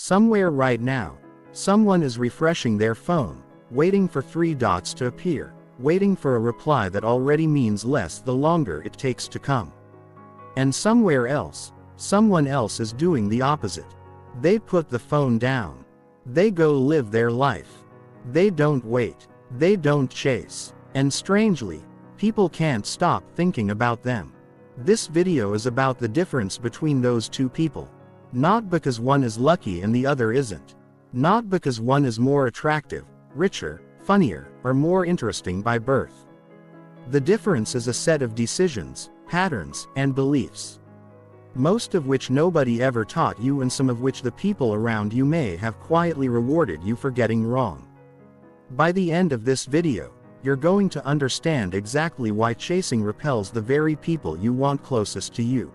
Somewhere right now, someone is refreshing their phone, waiting for 3 dots to appear, waiting for a reply that already means less the longer it takes to come. And somewhere else, someone else is doing the opposite. They put the phone down. They go live their life. They don't wait. They don't chase. And strangely, people can't stop thinking about them. This video is about the difference between those two people. Not because one is lucky and the other isn't. Not because one is more attractive, richer, funnier, or more interesting by birth. The difference is a set of decisions, patterns, and beliefs. Most of which nobody ever taught you, and some of which the people around you may have quietly rewarded you for getting wrong. By the end of this video, you're going to understand exactly why chasing repels the very people you want closest to you.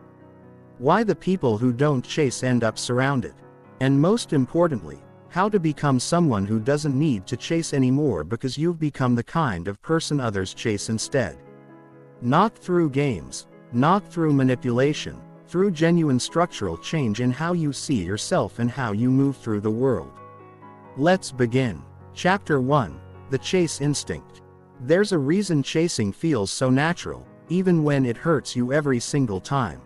Why the people who don't chase end up surrounded. And most importantly, how to become someone who doesn't need to chase anymore because you've become the kind of person others chase instead. Not through games, not through manipulation, through genuine structural change in how you see yourself and how you move through the world. Let's begin. Chapter 1. The Chase Instinct. There's a reason chasing feels so natural, even when it hurts you every single time.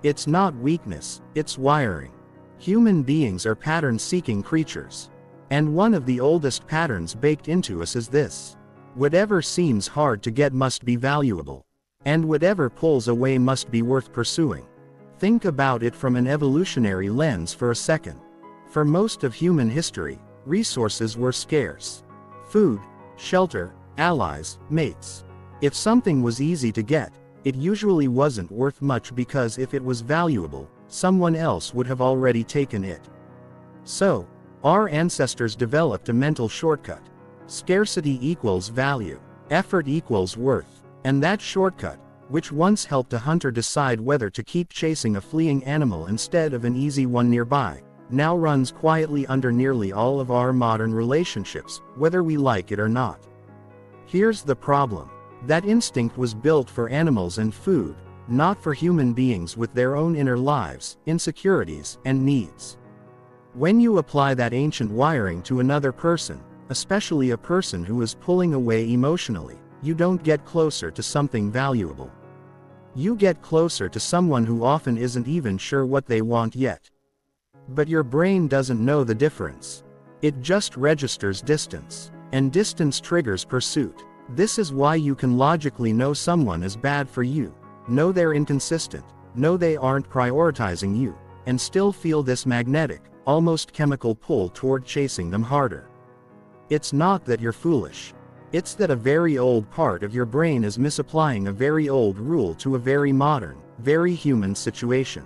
It's not weakness, it's wiring. Human beings are pattern-seeking creatures. And one of the oldest patterns baked into us is this: whatever seems hard to get must be valuable. And whatever pulls away must be worth pursuing. Think about it from an evolutionary lens for a second. For most of human history, resources were scarce. Food, shelter, allies, mates. If something was easy to get, it usually wasn't worth much because if it was valuable, someone else would have already taken it. So, our ancestors developed a mental shortcut. Scarcity equals value. Effort equals worth. And that shortcut, which once helped a hunter decide whether to keep chasing a fleeing animal instead of an easy one nearby, now runs quietly under nearly all of our modern relationships, whether we like it or not. Here's the problem. That instinct was built for animals and food, not for human beings with their own inner lives, insecurities, and needs. When you apply that ancient wiring to another person, especially a person who is pulling away emotionally, you don't get closer to something valuable. You get closer to someone who often isn't even sure what they want yet. But your brain doesn't know the difference. It just registers distance. And distance triggers pursuit. This is why you can logically know someone is bad for you, know they're inconsistent, know they aren't prioritizing you, and still feel this magnetic, almost chemical pull toward chasing them harder. It's not that you're foolish. It's that a very old part of your brain is misapplying a very old rule to a very modern, very human situation.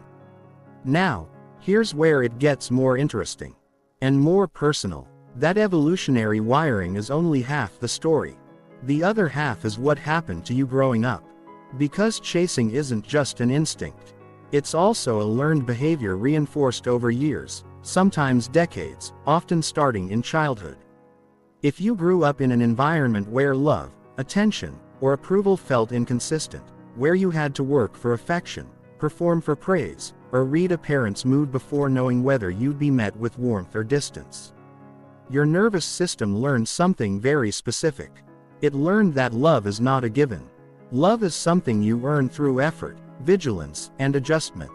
Now, here's where it gets more interesting. And more personal. That evolutionary wiring is only half the story. The other half is what happened to you growing up. Because chasing isn't just an instinct. It's also a learned behavior reinforced over years, sometimes decades, often starting in childhood. If you grew up in an environment where love, attention, or approval felt inconsistent, where you had to work for affection, perform for praise, or read a parent's mood before knowing whether you'd be met with warmth or distance, your nervous system learned something very specific. It learned that love is not a given. Love is something you earn through effort, vigilance, and adjustment.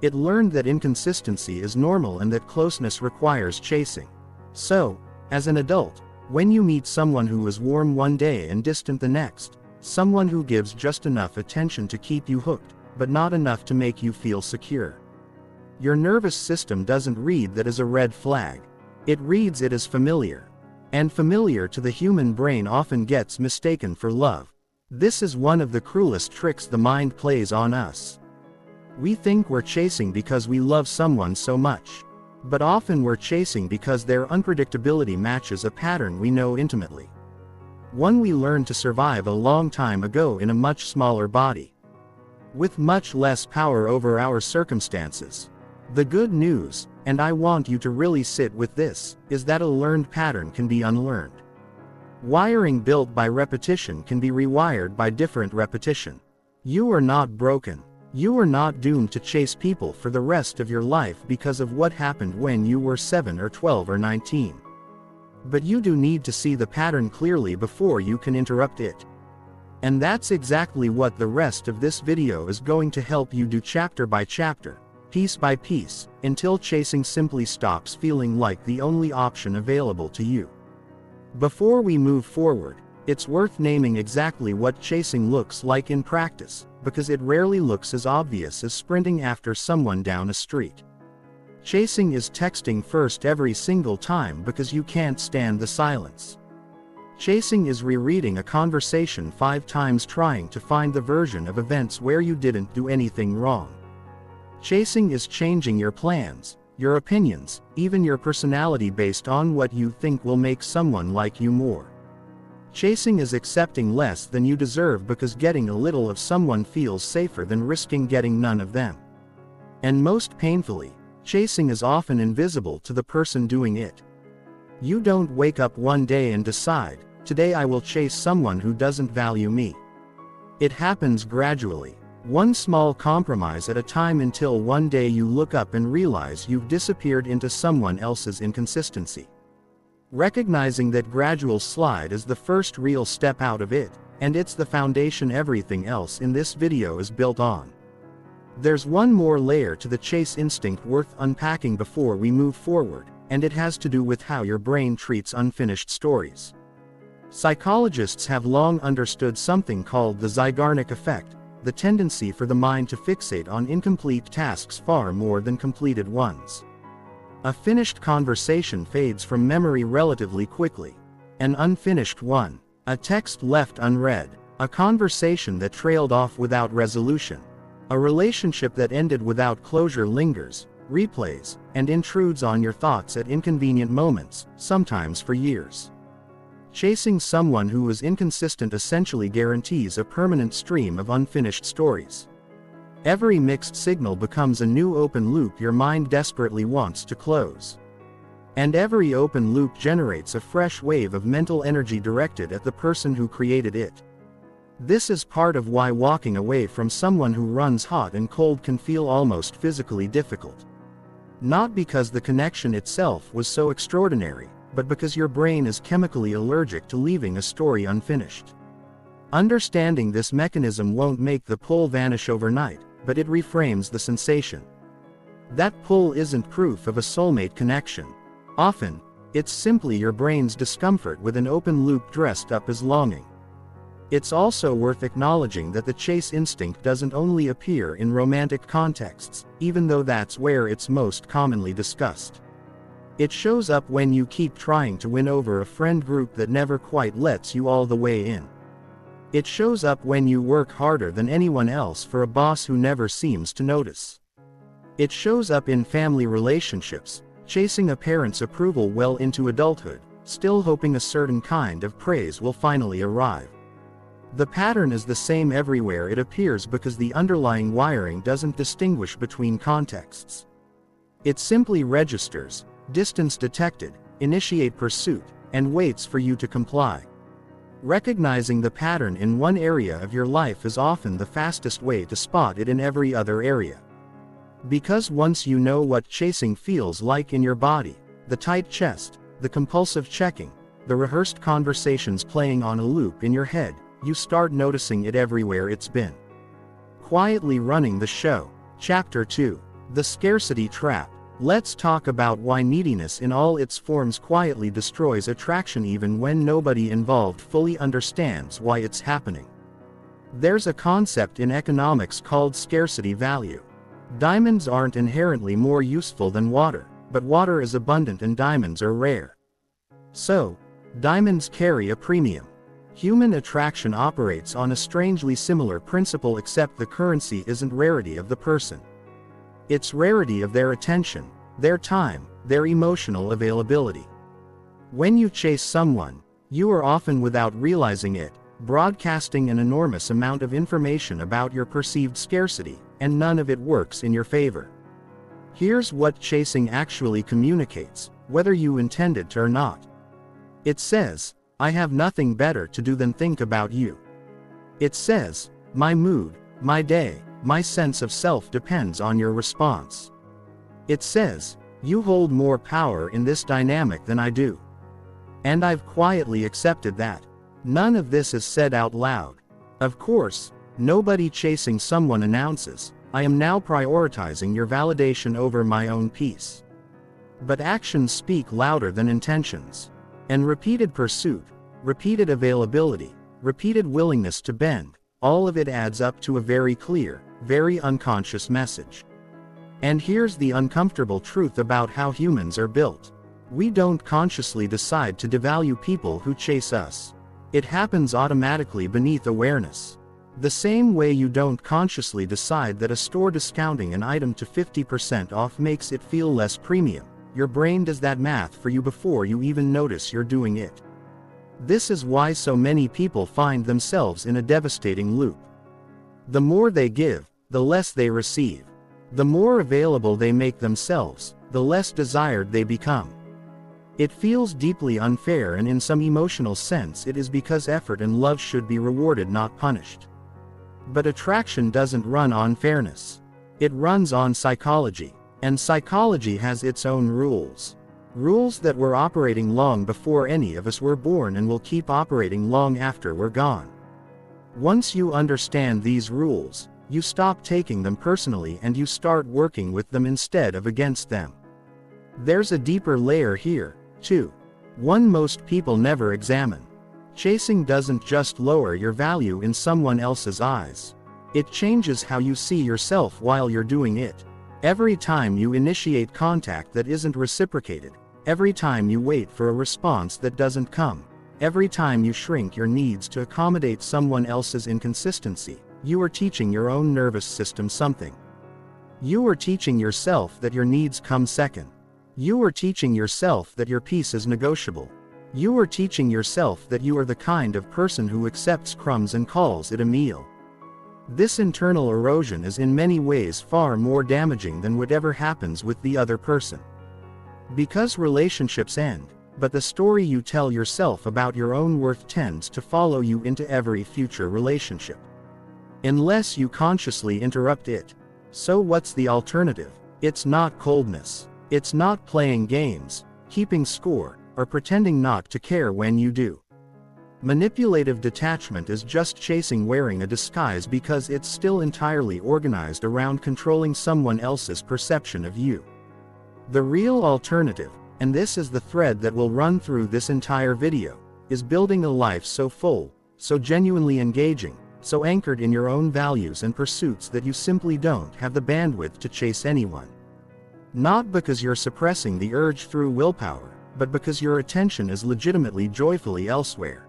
It learned that inconsistency is normal and that closeness requires chasing. So, as an adult, when you meet someone who is warm one day and distant the next, someone who gives just enough attention to keep you hooked, but not enough to make you feel secure, your nervous system doesn't read that as a red flag. It reads it as familiar. And familiar to the human brain often gets mistaken for love. This is one of the cruelest tricks the mind plays on us. We think we're chasing because we love someone so much. But often we're chasing because their unpredictability matches a pattern we know intimately. One we learned to survive a long time ago in a much smaller body. With much less power over our circumstances. The good news, and I want you to really sit with this, is that a learned pattern can be unlearned. Wiring built by repetition can be rewired by different repetition. You are not broken. You are not doomed to chase people for the rest of your life because of what happened when you were 7 or 12 or 19. But you do need to see the pattern clearly before you can interrupt it. And that's exactly what the rest of this video is going to help you do, chapter by chapter, piece by piece, until chasing simply stops feeling like the only option available to you. Before we move forward, it's worth naming exactly what chasing looks like in practice, because it rarely looks as obvious as sprinting after someone down a street. Chasing is texting first every single time because you can't stand the silence. Chasing is rereading a conversation 5 times trying to find the version of events where you didn't do anything wrong. Chasing is changing your plans, your opinions, even your personality based on what you think will make someone like you more. Chasing is accepting less than you deserve because getting a little of someone feels safer than risking getting none of them. And most painfully, chasing is often invisible to the person doing it. You don't wake up one day and decide, today I will chase someone who doesn't value me. It happens gradually, one small compromise at a time, until one day you look up and realize you've disappeared into someone else's inconsistency. Recognizing that gradual slide is the first real step out of it, and it's the foundation everything else in this video is built on. There's one more layer to the chase instinct worth unpacking before we move forward, and it has to do with how your brain treats unfinished stories. Psychologists have long understood something called the Zeigarnik effect, the tendency for the mind to fixate on incomplete tasks far more than completed ones. A finished conversation fades from memory relatively quickly. An unfinished one, a text left unread, a conversation that trailed off without resolution, a relationship that ended without closure lingers, replays, and intrudes on your thoughts at inconvenient moments, sometimes for years. Chasing someone who is inconsistent essentially guarantees a permanent stream of unfinished stories. Every mixed signal becomes a new open loop your mind desperately wants to close. And every open loop generates a fresh wave of mental energy directed at the person who created it. This is part of why walking away from someone who runs hot and cold can feel almost physically difficult. Not because the connection itself was so extraordinary, but because your brain is chemically allergic to leaving a story unfinished. Understanding this mechanism won't make the pull vanish overnight, but it reframes the sensation. That pull isn't proof of a soulmate connection. Often, it's simply your brain's discomfort with an open loop dressed up as longing. It's also worth acknowledging that the chase instinct doesn't only appear in romantic contexts, even though that's where it's most commonly discussed. It shows up when you keep trying to win over a friend group that never quite lets you all the way in. It shows up when you work harder than anyone else for a boss who never seems to notice. It shows up in family relationships, chasing a parent's approval well into adulthood, still hoping a certain kind of praise will finally arrive. The pattern is the same everywhere it appears because the underlying wiring doesn't distinguish between contexts. It simply registers, distance detected, initiate pursuit, and waits for you to comply. Recognizing the pattern in one area of your life is often the fastest way to spot it in every other area. Because once you know what chasing feels like in your body, the tight chest, the compulsive checking, the rehearsed conversations playing on a loop in your head, you start noticing it everywhere it's been. Quietly running the show. Chapter 2. The Scarcity Trap. Let's talk about why neediness in all its forms quietly destroys attraction even when nobody involved fully understands why it's happening. There's a concept in economics called scarcity value. Diamonds aren't inherently more useful than water, but water is abundant and diamonds are rare. So, diamonds carry a premium. Human attraction operates on a strangely similar principle, except the currency isn't rarity of the person. It's rarity of their attention, their time, their emotional availability. When you chase someone, you are often, without realizing it, broadcasting an enormous amount of information about your perceived scarcity, and none of it works in your favor. Here's what chasing actually communicates, whether you intended to or not. It says, I have nothing better to do than think about you. It says, my mood, my day, My sense of self depends on your response. It says, you hold more power in this dynamic than I do. And I've quietly accepted that. None of this is said out loud. Of course, nobody chasing someone announces, I am now prioritizing your validation over my own peace. But actions speak louder than intentions. And repeated pursuit, repeated availability, repeated willingness to bend, all of it adds up to a very clear, very unconscious message. And here's the uncomfortable truth about how humans are built. We don't consciously decide to devalue people who chase us. It happens automatically beneath awareness. The same way you don't consciously decide that a store discounting an item to 50% off makes it feel less premium. Your brain does that math for you before you even notice you're doing it. This is why so many people find themselves in a devastating loop. The more they give, the less they receive. The more available they make themselves, the less desired they become. It feels deeply unfair, and in some emotional sense it is because effort and love should be rewarded, not punished. But attraction doesn't run on fairness. It runs on psychology. And psychology has its own rules. Rules that were operating long before any of us were born and will keep operating long after we're gone. Once you understand these rules, you stop taking them personally and you start working with them instead of against them. There's a deeper layer here, too. One most people never examine. Chasing doesn't just lower your value in someone else's eyes. It changes how you see yourself while you're doing it. Every time you initiate contact that isn't reciprocated, every time you wait for a response that doesn't come, every time you shrink your needs to accommodate someone else's inconsistency, you are teaching your own nervous system something. You are teaching yourself that your needs come second. You are teaching yourself that your peace is negotiable. You are teaching yourself that you are the kind of person who accepts crumbs and calls it a meal. This internal erosion is in many ways far more damaging than whatever happens with the other person. Because relationships end, but the story you tell yourself about your own worth tends to follow you into every future relationship. Unless you consciously interrupt it. So what's the alternative? It's not coldness. It's not playing games, keeping score, or pretending not to care when you do. Manipulative detachment is just chasing wearing a disguise because it's still entirely organized around controlling someone else's perception of you. The real alternative, and this is the thread that will run through this entire video, is building a life so full, so genuinely engaging, so anchored in your own values and pursuits that you simply don't have the bandwidth to chase anyone. Not because you're suppressing the urge through willpower, but because your attention is legitimately joyfully elsewhere.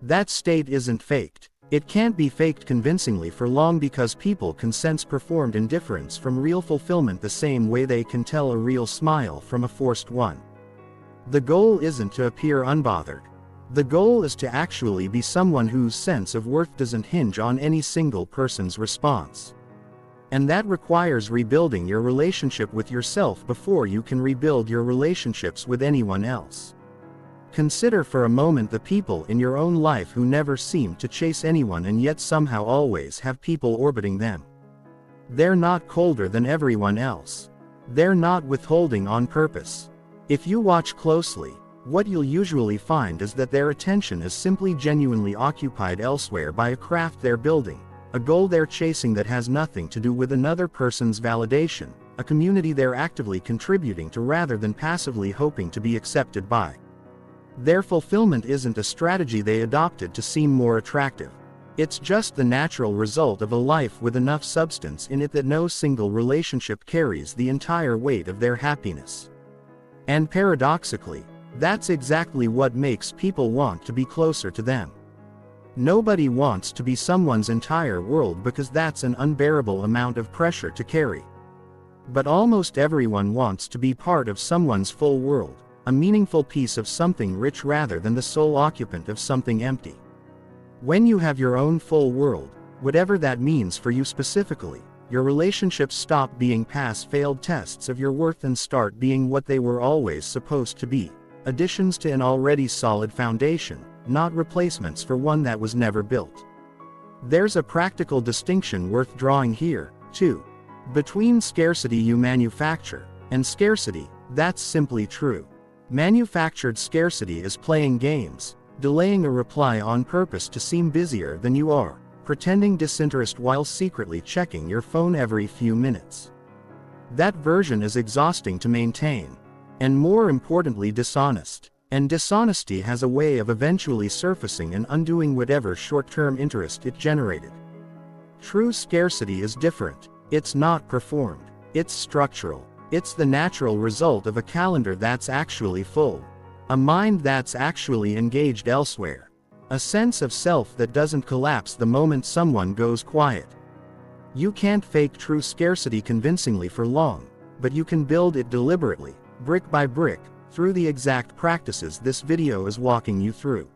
That state isn't faked. It can't be faked convincingly for long because people can sense performed indifference from real fulfillment the same way they can tell a real smile from a forced one. The goal isn't to appear unbothered. The goal is to actually be someone whose sense of worth doesn't hinge on any single person's response. And that requires rebuilding your relationship with yourself before you can rebuild your relationships with anyone else. Consider for a moment the people in your own life who never seem to chase anyone and yet somehow always have people orbiting them. They're not colder than everyone else. They're not withholding on purpose. If you watch closely, what you'll usually find is that their attention is simply genuinely occupied elsewhere by a craft they're building, a goal they're chasing that has nothing to do with another person's validation, a community they're actively contributing to rather than passively hoping to be accepted by. Their fulfillment isn't a strategy they adopted to seem more attractive. It's just the natural result of a life with enough substance in it that no single relationship carries the entire weight of their happiness. And paradoxically, that's exactly what makes people want to be closer to them. Nobody wants to be someone's entire world because that's an unbearable amount of pressure to carry. But almost everyone wants to be part of someone's full world, a meaningful piece of something rich rather than the sole occupant of something empty. When you have your own full world, whatever that means for you specifically, your relationships stop being pass-failed tests of your worth and start being what they were always supposed to be, additions to an already solid foundation, not replacements for one that was never built. There's a practical distinction worth drawing here, too. Between scarcity you manufacture, and scarcity, that's simply true. Manufactured scarcity is playing games, delaying a reply on purpose to seem busier than you are, pretending disinterest while secretly checking your phone every few minutes. That version is exhausting to maintain, and more importantly dishonest. And dishonesty has a way of eventually surfacing and undoing whatever short-term interest it generated. True scarcity is different. It's not performed. It's structural. It's the natural result of a calendar that's actually full. A mind that's actually engaged elsewhere. A sense of self that doesn't collapse the moment someone goes quiet. You can't fake true scarcity convincingly for long, but you can build it deliberately, brick by brick, through the exact practices this video is walking you through.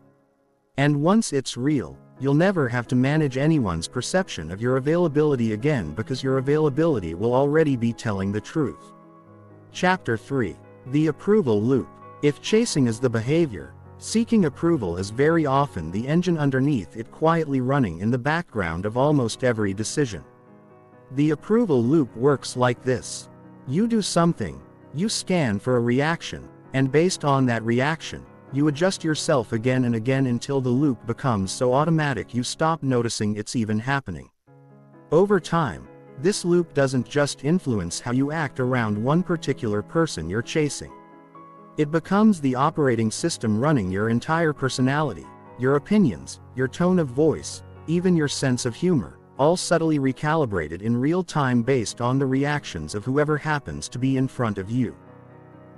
And once it's real, you'll never have to manage anyone's perception of your availability again because your availability will already be telling the truth. Chapter 3. The Approval Loop. If chasing is the behavior, seeking approval is very often the engine underneath it, quietly running in the background of almost every decision. The approval loop works like this. You do something, you scan for a reaction, and based on that reaction, you adjust yourself again and again until the loop becomes so automatic you stop noticing it's even happening. Over time, this loop doesn't just influence how you act around one particular person you're chasing. It becomes the operating system running your entire personality, your opinions, your tone of voice, even your sense of humor, all subtly recalibrated in real time based on the reactions of whoever happens to be in front of you.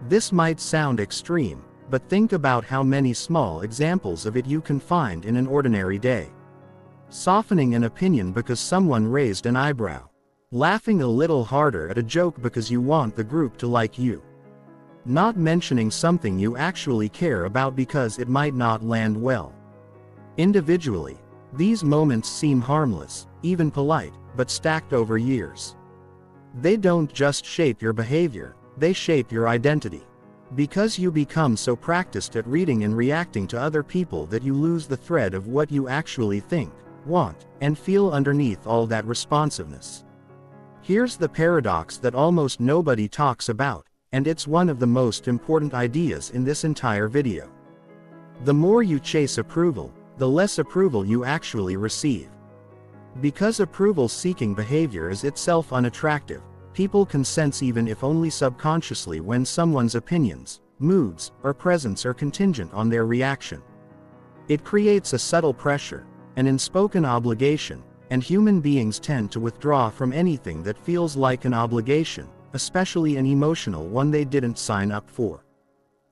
This might sound extreme, but think about how many small examples of it you can find in an ordinary day. Softening an opinion because someone raised an eyebrow. Laughing a little harder at a joke because you want the group to like you. Not mentioning something you actually care about because it might not land well. Individually, these moments seem harmless, even polite, but stacked over years. They don't just shape your behavior, they shape your identity. Because you become so practiced at reading and reacting to other people that you lose the thread of what you actually think, want, and feel underneath all that responsiveness. Here's the paradox that almost nobody talks about, and it's one of the most important ideas in this entire video. The more you chase approval, the less approval you actually receive. Because approval-seeking behavior is itself unattractive, people can sense, even if only subconsciously, when someone's opinions, moods, or presence are contingent on their reaction. It creates a subtle pressure, an unspoken obligation, and human beings tend to withdraw from anything that feels like an obligation, especially an emotional one they didn't sign up for.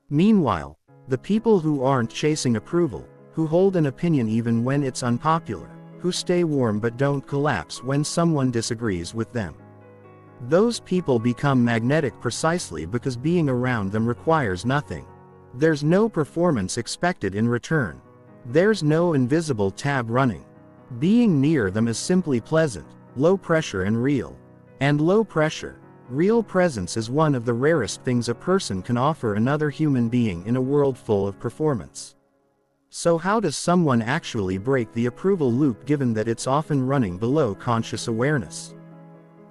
Meanwhile, the people who aren't chasing approval, who hold an opinion even when it's unpopular, who stay warm but don't collapse when someone disagrees with them. Those people become magnetic precisely because being around them requires nothing. There's no performance expected in return. There's no invisible tab running. Being near them is simply pleasant, low pressure and real. And low pressure, real presence is one of the rarest things a person can offer another human being in a world full of performance. So how does someone actually break the approval loop given that it's often running below conscious awareness?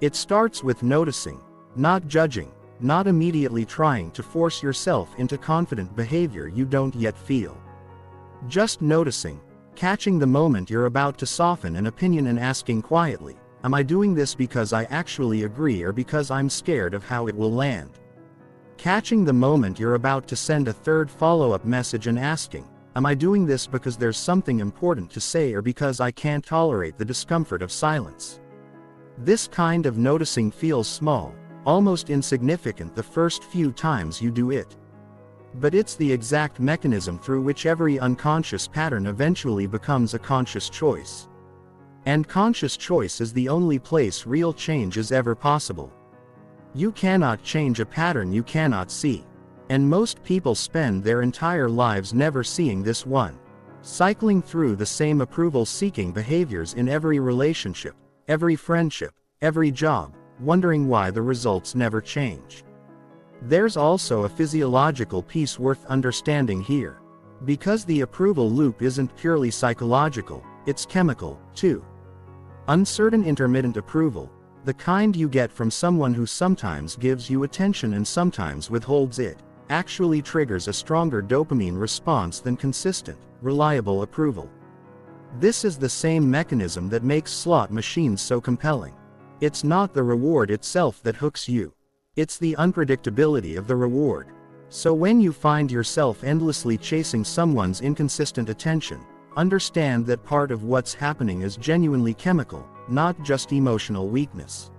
It starts with noticing, not judging, not immediately trying to force yourself into confident behavior you don't yet feel. Just noticing, catching the moment you're about to soften an opinion and asking quietly, am I doing this because I actually agree or because I'm scared of how it will land? Catching the moment you're about to send a third follow-up message and asking, am I doing this because there's something important to say or because I can't tolerate the discomfort of silence? This kind of noticing feels small, almost insignificant the first few times you do it. But it's the exact mechanism through which every unconscious pattern eventually becomes a conscious choice. And conscious choice is the only place real change is ever possible. You cannot change a pattern you cannot see. And most people spend their entire lives never seeing this one. Cycling through the same approval-seeking behaviors in every relationship, every friendship, every job, wondering why the results never change. There's also a physiological piece worth understanding here. Because the approval loop isn't purely psychological, it's chemical, too. Uncertain intermittent approval, the kind you get from someone who sometimes gives you attention and sometimes withholds it, actually triggers a stronger dopamine response than consistent, reliable approval. This is the same mechanism that makes slot machines so compelling. It's not the reward itself that hooks you. It's the unpredictability of the reward. So when you find yourself endlessly chasing someone's inconsistent attention, understand that part of what's happening is genuinely chemical, not just emotional weakness.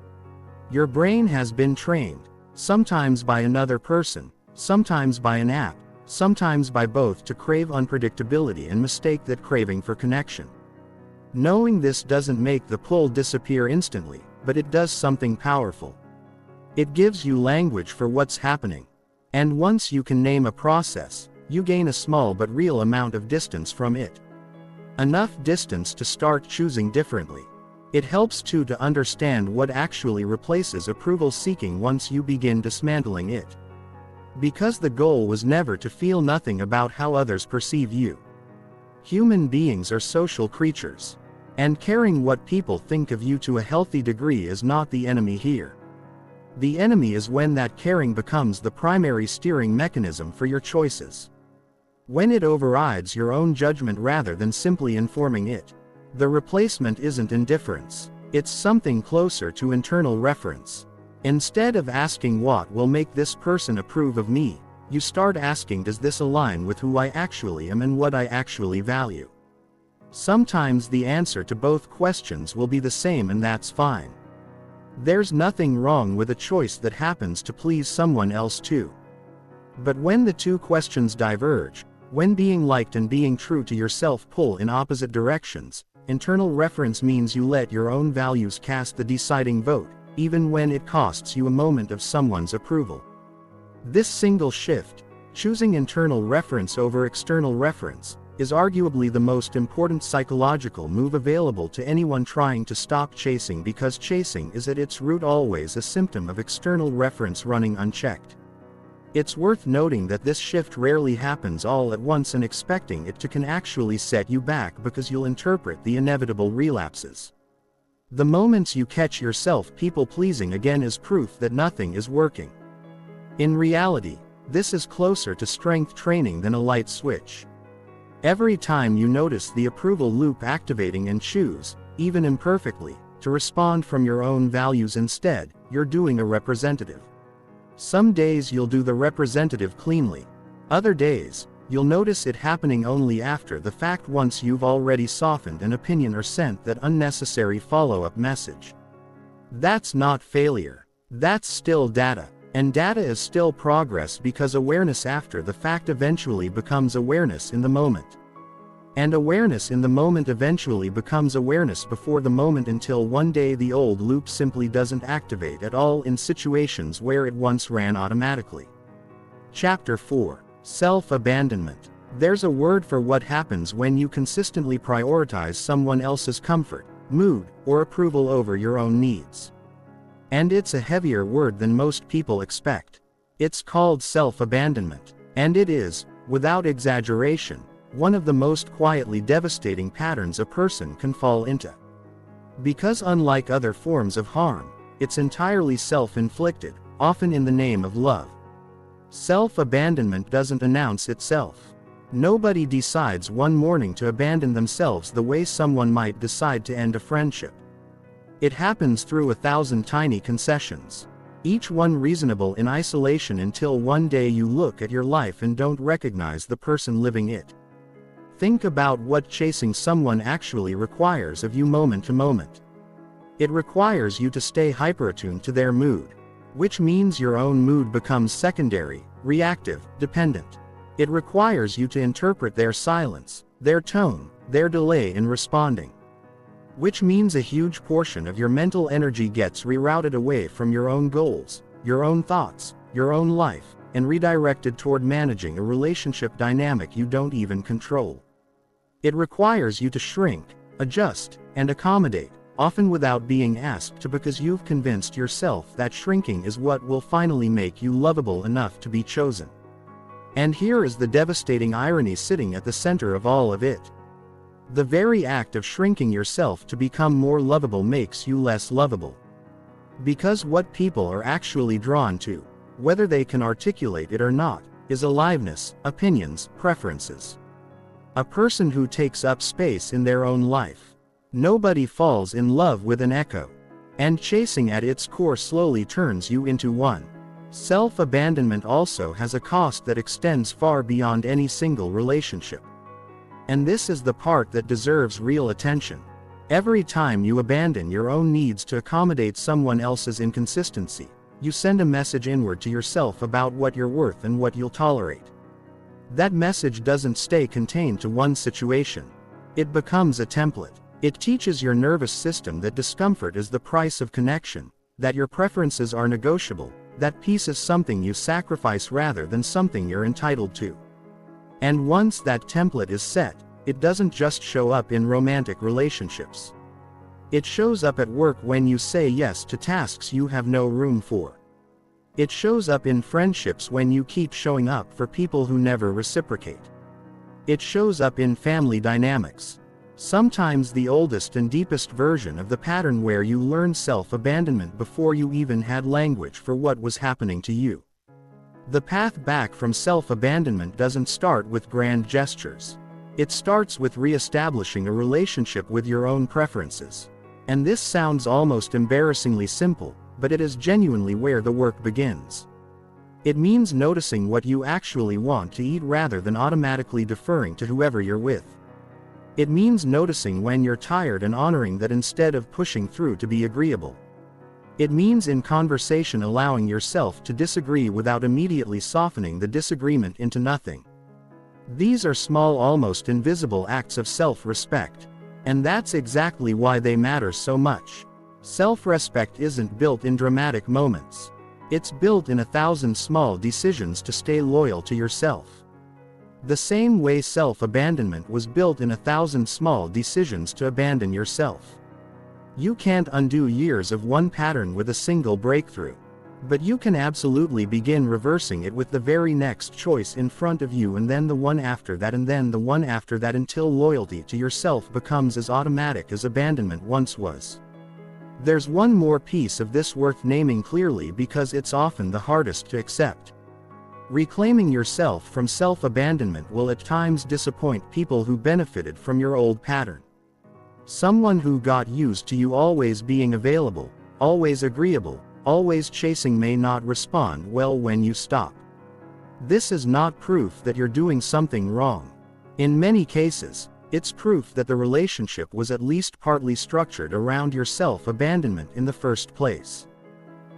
Your brain has been trained, sometimes by another person, sometimes by an app, sometimes by both, to crave unpredictability and mistake that craving for connection. Knowing this doesn't make the pull disappear instantly, but it does something powerful. It gives you language for what's happening. And once you can name a process, you gain a small but real amount of distance from it. Enough distance to start choosing differently. It helps too to understand what actually replaces approval seeking once you begin dismantling it. Because the goal was never to feel nothing about how others perceive you. Human beings are social creatures. And caring what people think of you to a healthy degree is not the enemy here. The enemy is when that caring becomes the primary steering mechanism for your choices. When it overrides your own judgment rather than simply informing it. The replacement isn't indifference, it's something closer to internal reference. Instead of asking what will make this person approve of me, you start asking, does this align with who I actually am and what I actually value? Sometimes the answer to both questions will be the same, and that's fine. There's nothing wrong with a choice that happens to please someone else too. But when the two questions diverge, when being liked and being true to yourself pull in opposite directions, internal reference means you let your own values cast the deciding vote, even when it costs you a moment of someone's approval. This single shift, choosing internal reference over external reference, is arguably the most important psychological move available to anyone trying to stop chasing, because chasing is at its root always a symptom of external reference running unchecked. It's worth noting that this shift rarely happens all at once, and expecting it to can actually set you back because you'll interpret the inevitable relapses. The moments you catch yourself people-pleasing again is proof that nothing is working. In reality, this is closer to strength training than a light switch. Every time you notice the approval loop activating and choose, even imperfectly, to respond from your own values instead, you're doing a representative. Some days you'll do the representative cleanly. Other days, you'll notice it happening only after the fact, once you've already softened an opinion or sent that unnecessary follow-up message. That's not failure. That's still data. And data is still progress, because awareness after the fact eventually becomes awareness in the moment. And awareness in the moment eventually becomes awareness before the moment, until one day the old loop simply doesn't activate at all in situations where it once ran automatically. Chapter 4. Self-abandonment. There's a word for what happens when you consistently prioritize someone else's comfort, mood, or approval over your own needs. And it's a heavier word than most people expect. It's called self-abandonment. And it is, without exaggeration, one of the most quietly devastating patterns a person can fall into. Because unlike other forms of harm, it's entirely self-inflicted, often in the name of love. Self-abandonment doesn't announce itself. Nobody decides one morning to abandon themselves the way someone might decide to end a friendship. It happens through 1,000 tiny concessions, each one reasonable in isolation, until one day you look at your life and don't recognize the person living it. Think about what chasing someone actually requires of you moment to moment. It requires you to stay hyperattuned to their mood, which means your own mood becomes secondary, reactive, dependent. It requires you to interpret their silence, their tone, their delay in responding. Which means a huge portion of your mental energy gets rerouted away from your own goals, your own thoughts, your own life, and redirected toward managing a relationship dynamic you don't even control. It requires you to shrink, adjust, and accommodate, often without being asked to, because you've convinced yourself that shrinking is what will finally make you lovable enough to be chosen. And here is the devastating irony sitting at the center of all of it. The very act of shrinking yourself to become more lovable makes you less lovable. Because what people are actually drawn to, whether they can articulate it or not, is aliveness, opinions, preferences. A person who takes up space in their own life. Nobody falls in love with an echo. And chasing at its core slowly turns you into one. Self-abandonment also has a cost that extends far beyond any single relationship. And this is the part that deserves real attention. Every time you abandon your own needs to accommodate someone else's inconsistency, you send a message inward to yourself about what you're worth and what you'll tolerate. That message doesn't stay contained to one situation. It becomes a template. It teaches your nervous system that discomfort is the price of connection, that your preferences are negotiable, that peace is something you sacrifice rather than something you're entitled to. And once that template is set, it doesn't just show up in romantic relationships. It shows up at work when you say yes to tasks you have no room for. It shows up in friendships when you keep showing up for people who never reciprocate. It shows up in family dynamics. Sometimes the oldest and deepest version of the pattern where you learn self-abandonment before you even had language for what was happening to you. The path back from self-abandonment doesn't start with grand gestures. It starts with re-establishing a relationship with your own preferences. And this sounds almost embarrassingly simple, but it is genuinely where the work begins. It means noticing what you actually want to eat rather than automatically deferring to whoever you're with. It means noticing when you're tired and honoring that instead of pushing through to be agreeable. It means in conversation allowing yourself to disagree without immediately softening the disagreement into nothing. These are small, almost invisible acts of self-respect. And that's exactly why they matter so much. Self-respect isn't built in dramatic moments. It's built in 1,000 small decisions to stay loyal to yourself. The same way self-abandonment was built in 1,000 small decisions to abandon yourself. You can't undo years of one pattern with a single breakthrough. But you can absolutely begin reversing it with the very next choice in front of you, and then the one after that, and then the one after that, until loyalty to yourself becomes as automatic as abandonment once was. There's one more piece of this worth naming clearly because it's often the hardest to accept. Reclaiming yourself from self-abandonment will at times disappoint people who benefited from your old pattern. Someone who got used to you always being available, always agreeable, always chasing may not respond well when you stop. This is not proof that you're doing something wrong. In many cases, it's proof that the relationship was at least partly structured around your self-abandonment in the first place.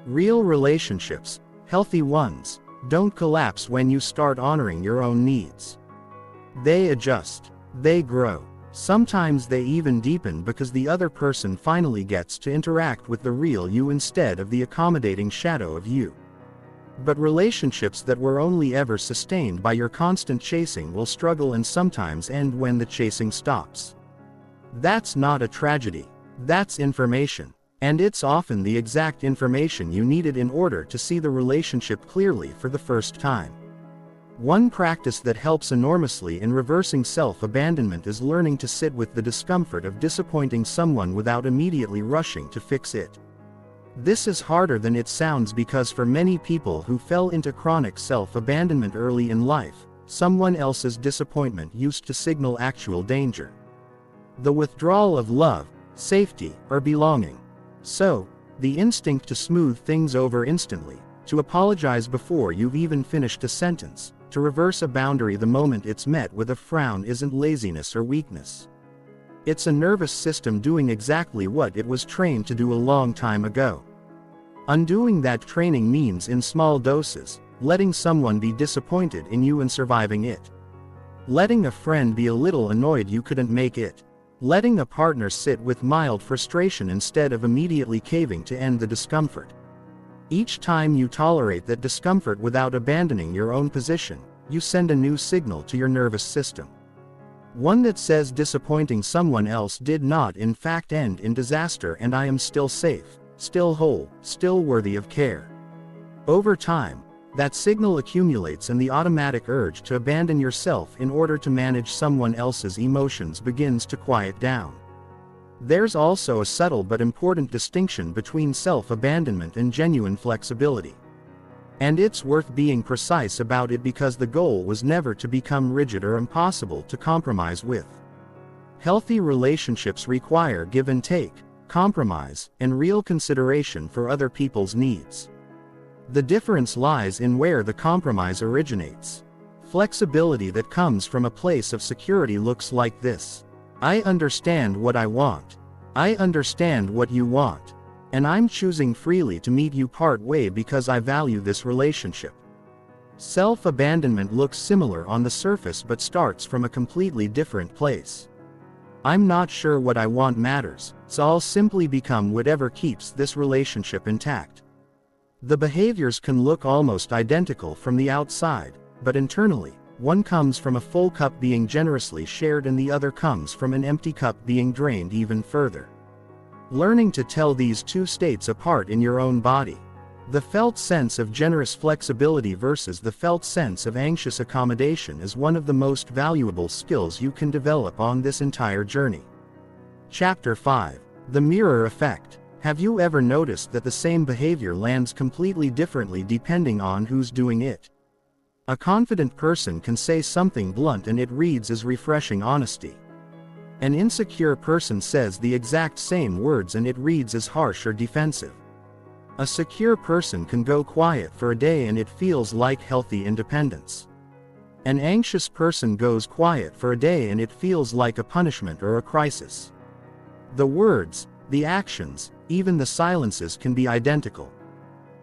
Real relationships, healthy ones, don't collapse when you start honoring your own needs. They adjust. They grow. Sometimes they even deepen because the other person finally gets to interact with the real you instead of the accommodating shadow of you. But relationships that were only ever sustained by your constant chasing will struggle and sometimes end when the chasing stops. That's not a tragedy. That's information. And it's often the exact information you needed in order to see the relationship clearly for the first time. One practice that helps enormously in reversing self-abandonment is learning to sit with the discomfort of disappointing someone without immediately rushing to fix it. This is harder than it sounds because for many people who fell into chronic self-abandonment early in life, someone else's disappointment used to signal actual danger. The withdrawal of love, safety, or belonging. So, the instinct to smooth things over instantly, to apologize before you've even finished a sentence, to reverse a boundary the moment it's met with a frown isn't laziness or weakness. It's a nervous system doing exactly what it was trained to do a long time ago. Undoing that training means in small doses, letting someone be disappointed in you and surviving it. Letting a friend be a little annoyed you couldn't make it. Letting a partner sit with mild frustration instead of immediately caving to end the discomfort. Each time you tolerate that discomfort without abandoning your own position, you send a new signal to your nervous system. One that says disappointing someone else did not in fact end in disaster, and I am still safe, still whole, still worthy of care. Over time, That signal accumulates and the automatic urge to abandon yourself in order to manage someone else's emotions begins to quiet down. There's also a subtle but important distinction between self-abandonment and genuine flexibility. And it's worth being precise about it because the goal was never to become rigid or impossible to compromise with. Healthy relationships require give and take, compromise, and real consideration for other people's needs. The difference lies in where the compromise originates. Flexibility that comes from a place of security looks like this. I understand what I want. I understand what you want. And I'm choosing freely to meet you part way because I value this relationship. Self-abandonment looks similar on the surface but starts from a completely different place. I'm not sure what I want matters, so I'll simply become whatever keeps this relationship intact. The behaviors can look almost identical from the outside, but internally, one comes from a full cup being generously shared and the other comes from an empty cup being drained even further. Learning to tell these two states apart in your own body. The felt sense of generous flexibility versus the felt sense of anxious accommodation is one of the most valuable skills you can develop on this entire journey. Chapter 5. The Mirror Effect. Have you ever noticed that the same behavior lands completely differently depending on who's doing it? A confident person can say something blunt and it reads as refreshing honesty. An insecure person says the exact same words and it reads as harsh or defensive. A secure person can go quiet for a day and it feels like healthy independence. An anxious person goes quiet for a day and it feels like a punishment or a crisis. The words, the actions, even the silences can be identical.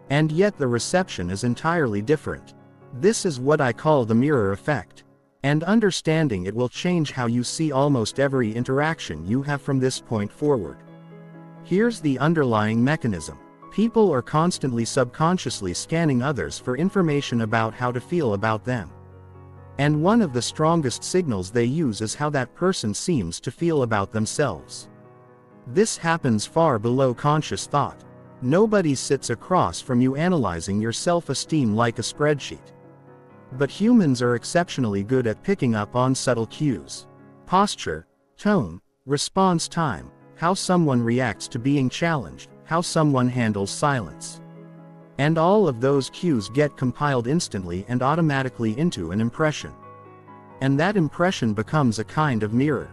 And yet the reception is entirely different. This is what I call the mirror effect. And understanding it will change how you see almost every interaction you have from this point forward. Here's the underlying mechanism. People are constantly subconsciously scanning others for information about how to feel about them. And one of the strongest signals they use is how that person seems to feel about themselves. This happens far below conscious thought. Nobody sits across from you analyzing your self-esteem like a spreadsheet. But humans are exceptionally good at picking up on subtle cues. Posture, tone, response time, how someone reacts to being challenged, how someone handles silence. And all of those cues get compiled instantly and automatically into an impression. And that impression becomes a kind of mirror.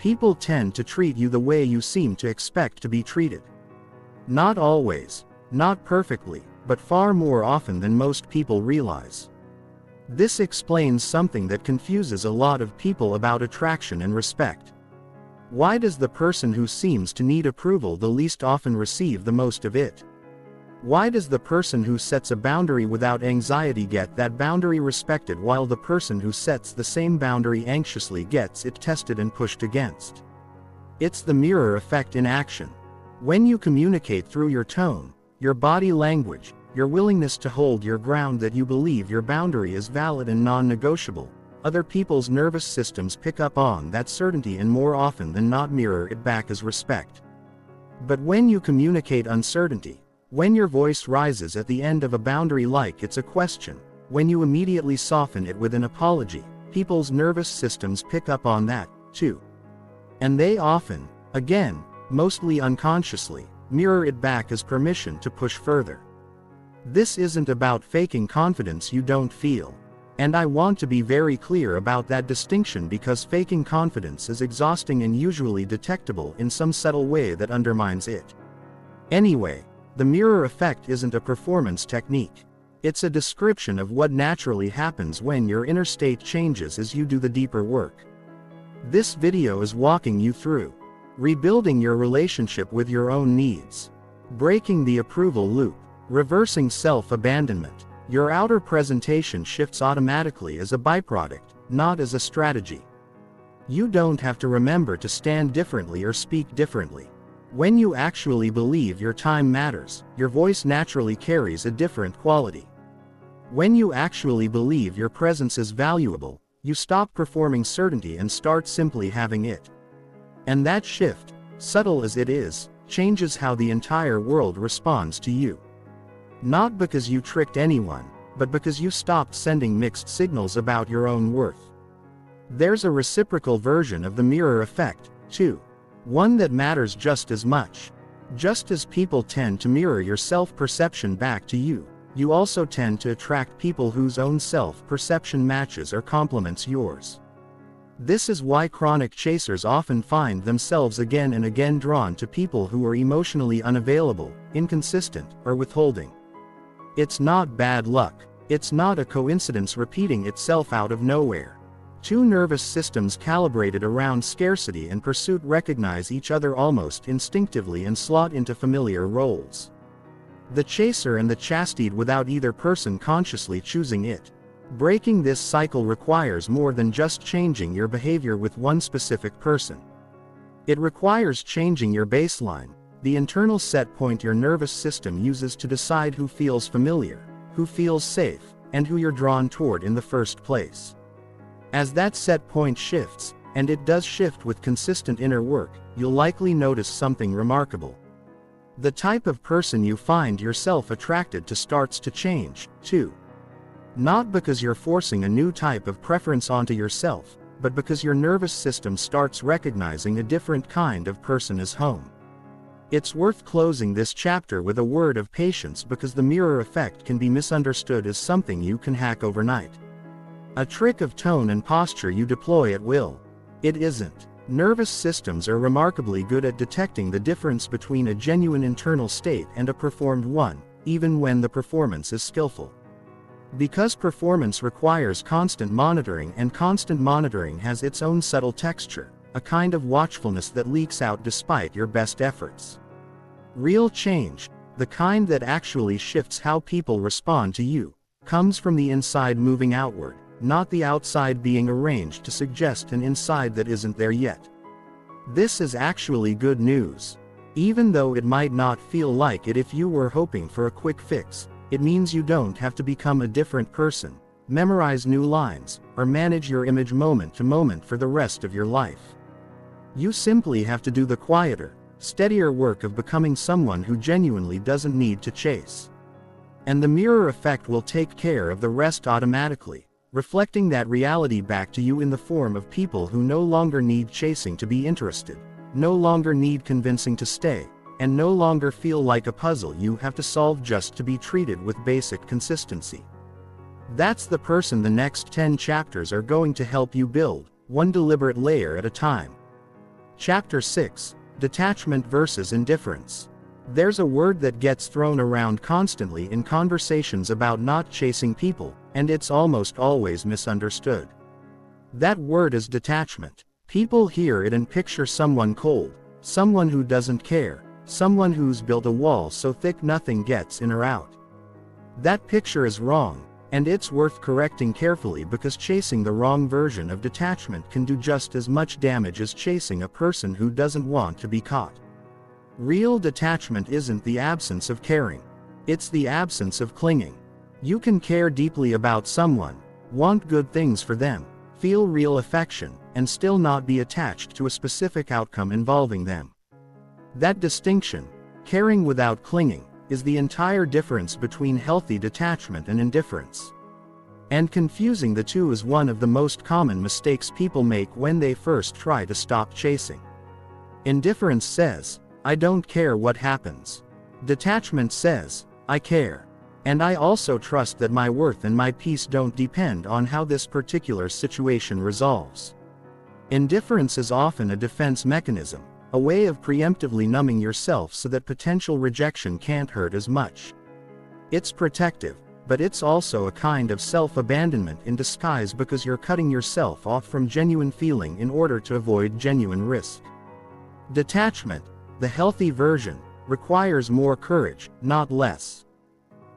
People tend to treat you the way you seem to expect to be treated. Not always, not perfectly, but far more often than most people realize. This explains something that confuses a lot of people about attraction and respect. Why does the person who seems to need approval the least often receive the most of it? Why does the person who sets a boundary without anxiety get that boundary respected while the person who sets the same boundary anxiously gets it tested and pushed against? It's the mirror effect in action. When you communicate through your tone, your body language, your willingness to hold your ground that you believe your boundary is valid and non-negotiable, other people's nervous systems pick up on that certainty and more often than not mirror it back as respect. But when you communicate uncertainty, when your voice rises at the end of a boundary like it's a question, when you immediately soften it with an apology, people's nervous systems pick up on that, too. And they often, again, mostly unconsciously, mirror it back as permission to push further. This isn't about faking confidence you don't feel. And I want to be very clear about that distinction because faking confidence is exhausting and usually detectable in some subtle way that undermines it. Anyway, the mirror effect isn't a performance technique. It's a description of what naturally happens when your inner state changes as you do the deeper work. This video is walking you through rebuilding your relationship with your own needs, breaking the approval loop, reversing self-abandonment. Your outer presentation shifts automatically as a byproduct, not as a strategy. You don't have to remember to stand differently or speak differently. When you actually believe your time matters, your voice naturally carries a different quality. When you actually believe your presence is valuable, you stop performing certainty and start simply having it. And that shift, subtle as it is, changes how the entire world responds to you. Not because you tricked anyone, but because you stopped sending mixed signals about your own worth. There's a reciprocal version of the mirror effect, too. One that matters just as much. Just as people tend to mirror your self-perception back to you, you also tend to attract people whose own self-perception matches or complements yours. This is why chronic chasers often find themselves again and again drawn to people who are emotionally unavailable, inconsistent, or withholding. It's not bad luck. It's not a coincidence repeating itself out of nowhere. Two nervous systems calibrated around scarcity and pursuit recognize each other almost instinctively and slot into familiar roles. The chaser and the chastised without either person consciously choosing it. Breaking this cycle requires more than just changing your behavior with one specific person. It requires changing your baseline, the internal set point your nervous system uses to decide who feels familiar, who feels safe, and who you're drawn toward in the first place. As that set point shifts, and it does shift with consistent inner work, you'll likely notice something remarkable. The type of person you find yourself attracted to starts to change, too. Not because you're forcing a new type of preference onto yourself, but because your nervous system starts recognizing a different kind of person as home. It's worth closing this chapter with a word of patience because the mirror effect can be misunderstood as something you can hack overnight. A trick of tone and posture you deploy at will. It isn't. Nervous systems are remarkably good at detecting the difference between a genuine internal state and a performed one, even when the performance is skillful. Because performance requires constant monitoring, and constant monitoring has its own subtle texture, a kind of watchfulness that leaks out despite your best efforts. Real change, the kind that actually shifts how people respond to you, comes from the inside moving outward, not the outside being arranged to suggest an inside that isn't there yet. This is actually good news. Even though it might not feel like it if you were hoping for a quick fix, it means you don't have to become a different person, memorize new lines, or manage your image moment to moment for the rest of your life. You simply have to do the quieter, steadier work of becoming someone who genuinely doesn't need to chase. And the mirror effect will take care of the rest automatically, reflecting that reality back to you in the form of people who no longer need chasing to be interested, no longer need convincing to stay, and no longer feel like a puzzle you have to solve just to be treated with basic consistency. That's the person the next 10 chapters are going to help you build, one deliberate layer at a time. Chapter 6, Detachment versus Indifference. There's a word that gets thrown around constantly in conversations about not chasing people, and it's almost always misunderstood. That word is detachment. People hear it and picture someone cold, someone who doesn't care, someone who's built a wall so thick nothing gets in or out. That picture is wrong, and it's worth correcting carefully because chasing the wrong version of detachment can do just as much damage as chasing a person who doesn't want to be caught. Real detachment isn't the absence of caring. It's the absence of clinging. You can care deeply about someone, want good things for them, feel real affection, and still not be attached to a specific outcome involving them. That distinction, caring without clinging, is the entire difference between healthy detachment and indifference. And confusing the two is one of the most common mistakes people make when they first try to stop chasing. Indifference says, I don't care what happens. Detachment says, I care. And I also trust that my worth and my peace don't depend on how this particular situation resolves. Indifference is often a defense mechanism, a way of preemptively numbing yourself so that potential rejection can't hurt as much. It's protective, but it's also a kind of self-abandonment in disguise because you're cutting yourself off from genuine feeling in order to avoid genuine risk. Detachment, the healthy version, requires more courage, not less.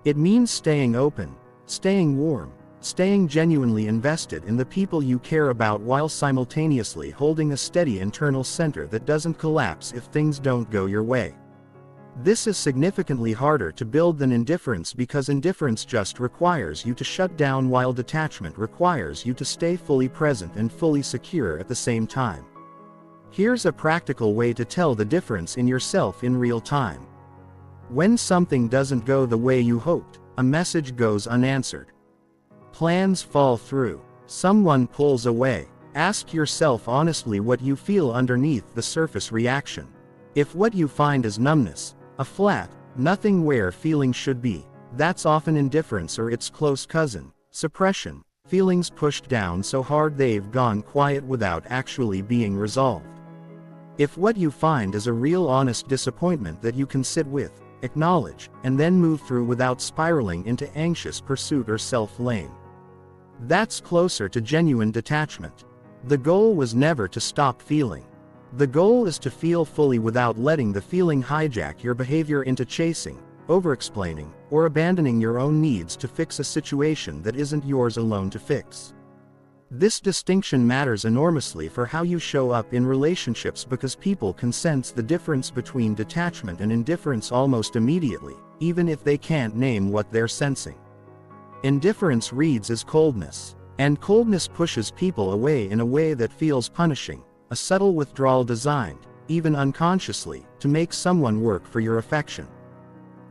It means staying open, staying warm, staying genuinely invested in the people you care about while simultaneously holding a steady internal center that doesn't collapse if things don't go your way. This is significantly harder to build than indifference because indifference just requires you to shut down while detachment requires you to stay fully present and fully secure at the same time. Here's a practical way to tell the difference in yourself in real time. When something doesn't go the way you hoped, a message goes unanswered. Plans fall through. Someone pulls away. Ask yourself honestly what you feel underneath the surface reaction. If what you find is numbness, a flat, nothing where feeling should be, that's often indifference or its close cousin, suppression, feelings pushed down so hard they've gone quiet without actually being resolved. If what you find is a real honest disappointment that you can sit with, acknowledge, and then move through without spiraling into anxious pursuit or self-blame, that's closer to genuine detachment. The goal was never to stop feeling. The goal is to feel fully without letting the feeling hijack your behavior into chasing, over-explaining, or abandoning your own needs to fix a situation that isn't yours alone to fix. This distinction matters enormously for how you show up in relationships because people can sense the difference between detachment and indifference almost immediately, even if they can't name what they're sensing. Indifference reads as coldness, and coldness pushes people away in a way that feels punishing, a subtle withdrawal designed, even unconsciously, to make someone work for your affection.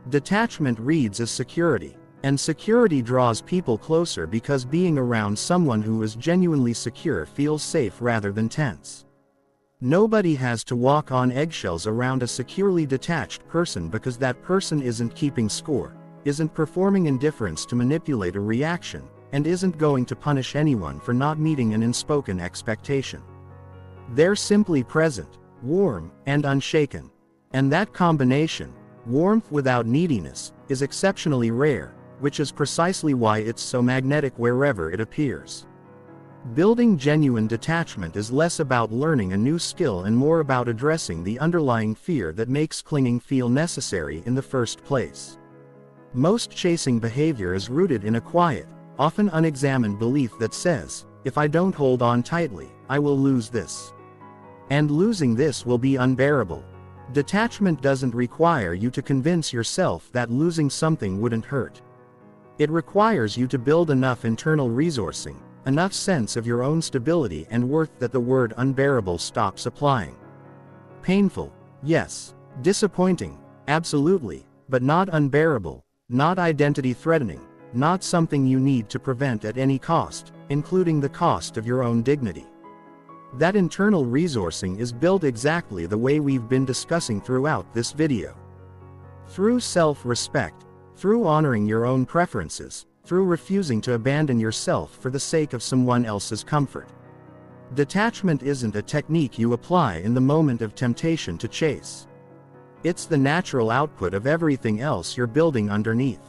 Detachment reads as security, and security draws people closer because being around someone who is genuinely secure feels safe rather than tense. Nobody has to walk on eggshells around a securely detached person because that person isn't keeping score, isn't performing indifference to manipulate a reaction, and isn't going to punish anyone for not meeting an unspoken expectation. They're simply present, warm, and unshaken. And that combination, warmth without neediness, is exceptionally rare, which is precisely why it's so magnetic wherever it appears. Building genuine detachment is less about learning a new skill and more about addressing the underlying fear that makes clinging feel necessary in the first place. Most chasing behavior is rooted in a quiet, often unexamined belief that says, if I don't hold on tightly, I will lose this. And losing this will be unbearable. Detachment doesn't require you to convince yourself that losing something wouldn't hurt. It requires you to build enough internal resourcing, enough sense of your own stability and worth that the word unbearable stops applying. Painful, yes. Disappointing, absolutely, but not unbearable, not identity-threatening, not something you need to prevent at any cost, including the cost of your own dignity. That internal resourcing is built exactly the way we've been discussing throughout this video. Through self-respect, through honoring your own preferences, through refusing to abandon yourself for the sake of someone else's comfort. Detachment isn't a technique you apply in the moment of temptation to chase. It's the natural output of everything else you're building underneath.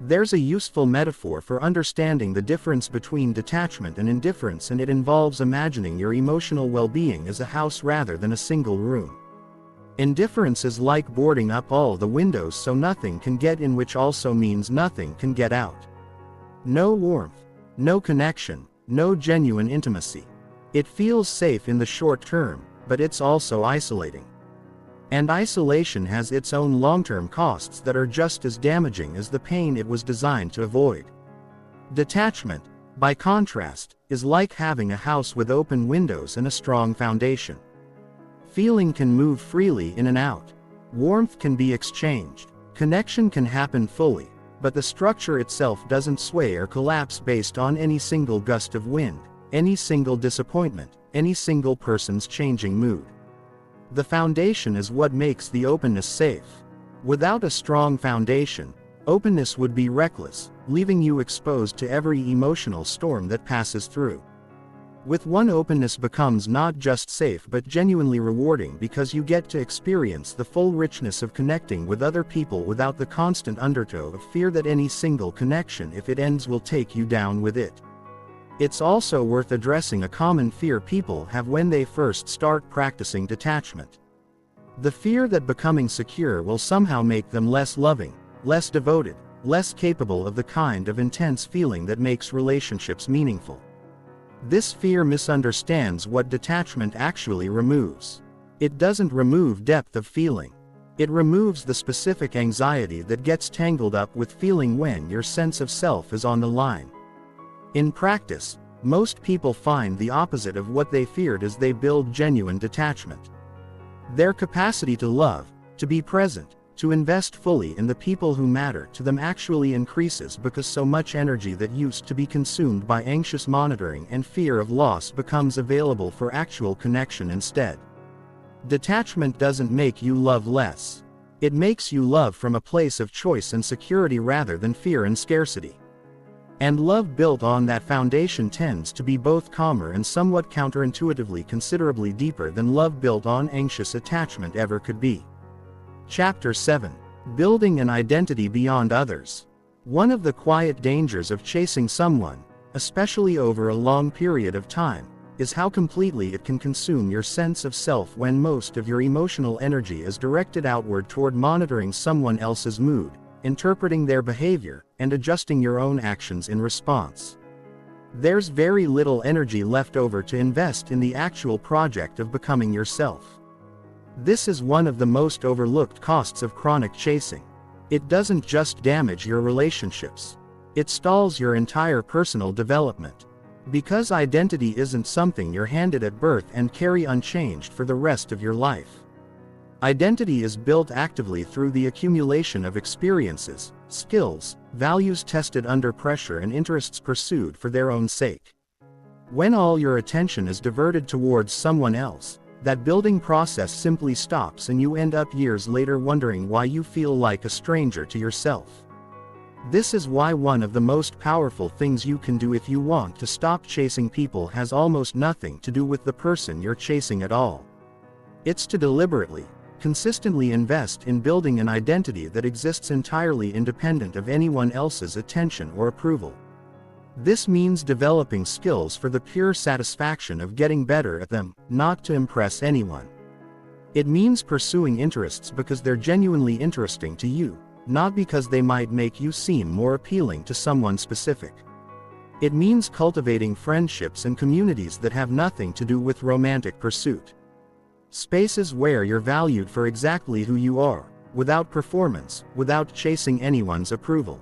There's a useful metaphor for understanding the difference between detachment and indifference, and it involves imagining your emotional well-being as a house rather than a single room. Indifference is like boarding up all the windows so nothing can get in, which also means nothing can get out. No warmth, no connection, no genuine intimacy. It feels safe in the short term, but it's also isolating. And isolation has its own long-term costs that are just as damaging as the pain it was designed to avoid. Detachment, by contrast, is like having a house with open windows and a strong foundation. Feeling can move freely in and out. Warmth can be exchanged. Connection can happen fully, but the structure itself doesn't sway or collapse based on any single gust of wind, any single disappointment, any single person's changing mood. The foundation is what makes the openness safe. Without a strong foundation, openness would be reckless, leaving you exposed to every emotional storm that passes through. With one, openness becomes not just safe but genuinely rewarding because you get to experience the full richness of connecting with other people without the constant undertow of fear that any single connection, if it ends, will take you down with it. It's also worth addressing a common fear people have when they first start practicing detachment. The fear that becoming secure will somehow make them less loving, less devoted, less capable of the kind of intense feeling that makes relationships meaningful. This fear misunderstands what detachment actually removes. It doesn't remove depth of feeling. It removes the specific anxiety that gets tangled up with feeling when your sense of self is on the line. In practice, most people find the opposite of what they feared as they build genuine detachment. Their capacity to love, to be present, To invest fully in the people who matter to them actually increases because so much energy that used to be consumed by anxious monitoring and fear of loss becomes available for actual connection instead. Detachment doesn't make you love less. It makes you love from a place of choice and security rather than fear and scarcity. And love built on that foundation tends to be both calmer and somewhat counterintuitively considerably deeper than love built on anxious attachment ever could be. Chapter 7. Building an Identity Beyond Others. One of the quiet dangers of chasing someone, especially over a long period of time, is how completely it can consume your sense of self when most of your emotional energy is directed outward toward monitoring someone else's mood, interpreting their behavior, and adjusting your own actions in response. There's very little energy left over to invest in the actual project of becoming yourself. This is one of the most overlooked costs of chronic chasing. It doesn't just damage your relationships. It stalls your entire personal development. Because identity isn't something you're handed at birth and carry unchanged for the rest of your life. Identity is built actively through the accumulation of experiences, skills, values tested under pressure and interests pursued for their own sake. When all your attention is diverted towards someone else, that building process simply stops and you end up years later wondering why you feel like a stranger to yourself. This is why one of the most powerful things you can do if you want to stop chasing people has almost nothing to do with the person you're chasing at all. It's to deliberately, consistently invest in building an identity that exists entirely independent of anyone else's attention or approval. This means developing skills for the pure satisfaction of getting better at them, not to impress anyone. It means pursuing interests because they're genuinely interesting to you, not because they might make you seem more appealing to someone specific. It means cultivating friendships and communities that have nothing to do with romantic pursuit. Spaces where you're valued for exactly who you are, without performance, without chasing anyone's approval.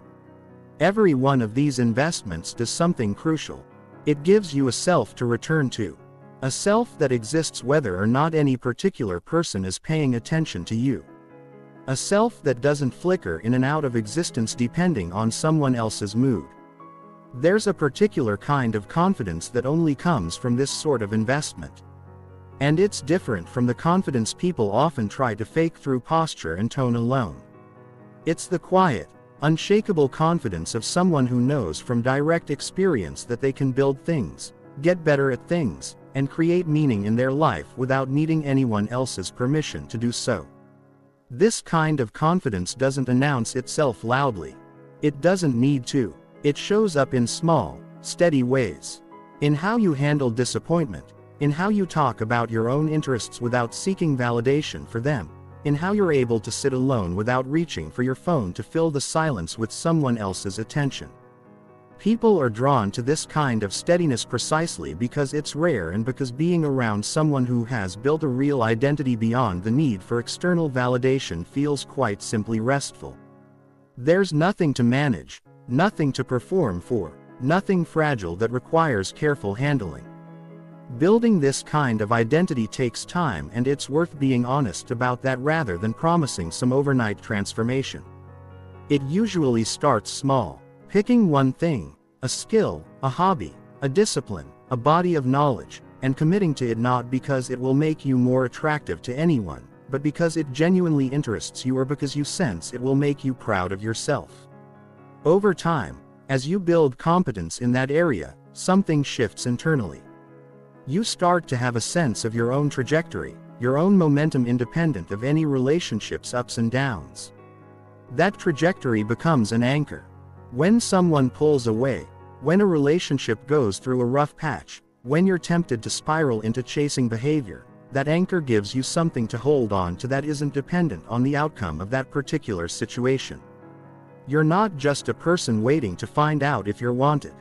Every one of these investments does something crucial. It gives you a self to return to. A self that exists whether or not any particular person is paying attention to you. A self that doesn't flicker in and out of existence depending on someone else's mood. There's a particular kind of confidence that only comes from this sort of investment. And it's different from the confidence people often try to fake through posture and tone alone. It's the quiet, unshakable confidence of someone who knows from direct experience that they can build things, get better at things, and create meaning in their life without needing anyone else's permission to do so. This kind of confidence doesn't announce itself loudly. It doesn't need to. It shows up in small, steady ways. In how you handle disappointment, in how you talk about your own interests without seeking validation for them, in how you're able to sit alone without reaching for your phone to fill the silence with someone else's attention. People are drawn to this kind of steadiness precisely because it's rare and because being around someone who has built a real identity beyond the need for external validation feels quite simply restful. There's nothing to manage, nothing to perform for, nothing fragile that requires careful handling. Building this kind of identity takes time, and it's worth being honest about that rather than promising some overnight transformation. It usually starts small, picking one thing, a skill, a hobby, a discipline, a body of knowledge, and committing to it not because it will make you more attractive to anyone, but because it genuinely interests you or because you sense it will make you proud of yourself. Over time, as you build competence in that area, something shifts internally. You start to have a sense of your own trajectory, your own momentum independent of any relationship's ups and downs. That trajectory becomes an anchor. When someone pulls away, when a relationship goes through a rough patch, when you're tempted to spiral into chasing behavior, that anchor gives you something to hold on to that isn't dependent on the outcome of that particular situation. You're not just a person waiting to find out if you're wanted.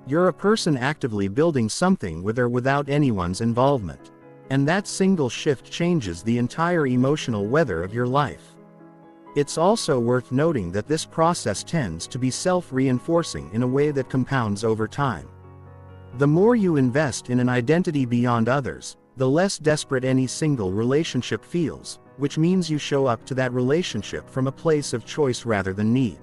You're a person actively building something with or without anyone's involvement. And that single shift changes the entire emotional weather of your life. It's also worth noting that this process tends to be self-reinforcing in a way that compounds over time. The more you invest in an identity beyond others, the less desperate any single relationship feels, which means you show up to that relationship from a place of choice rather than need.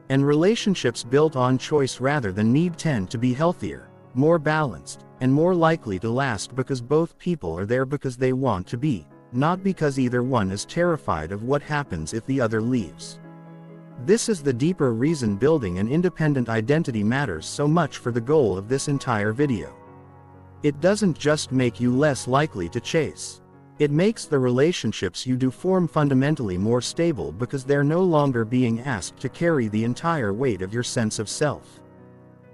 And relationships built on choice rather than need tend to be healthier, more balanced, and more likely to last because both people are there because they want to be, not because either one is terrified of what happens if the other leaves. This is the deeper reason building an independent identity matters so much for the goal of this entire video. It doesn't just make you less likely to chase. It makes the relationships you do form fundamentally more stable because they're no longer being asked to carry the entire weight of your sense of self.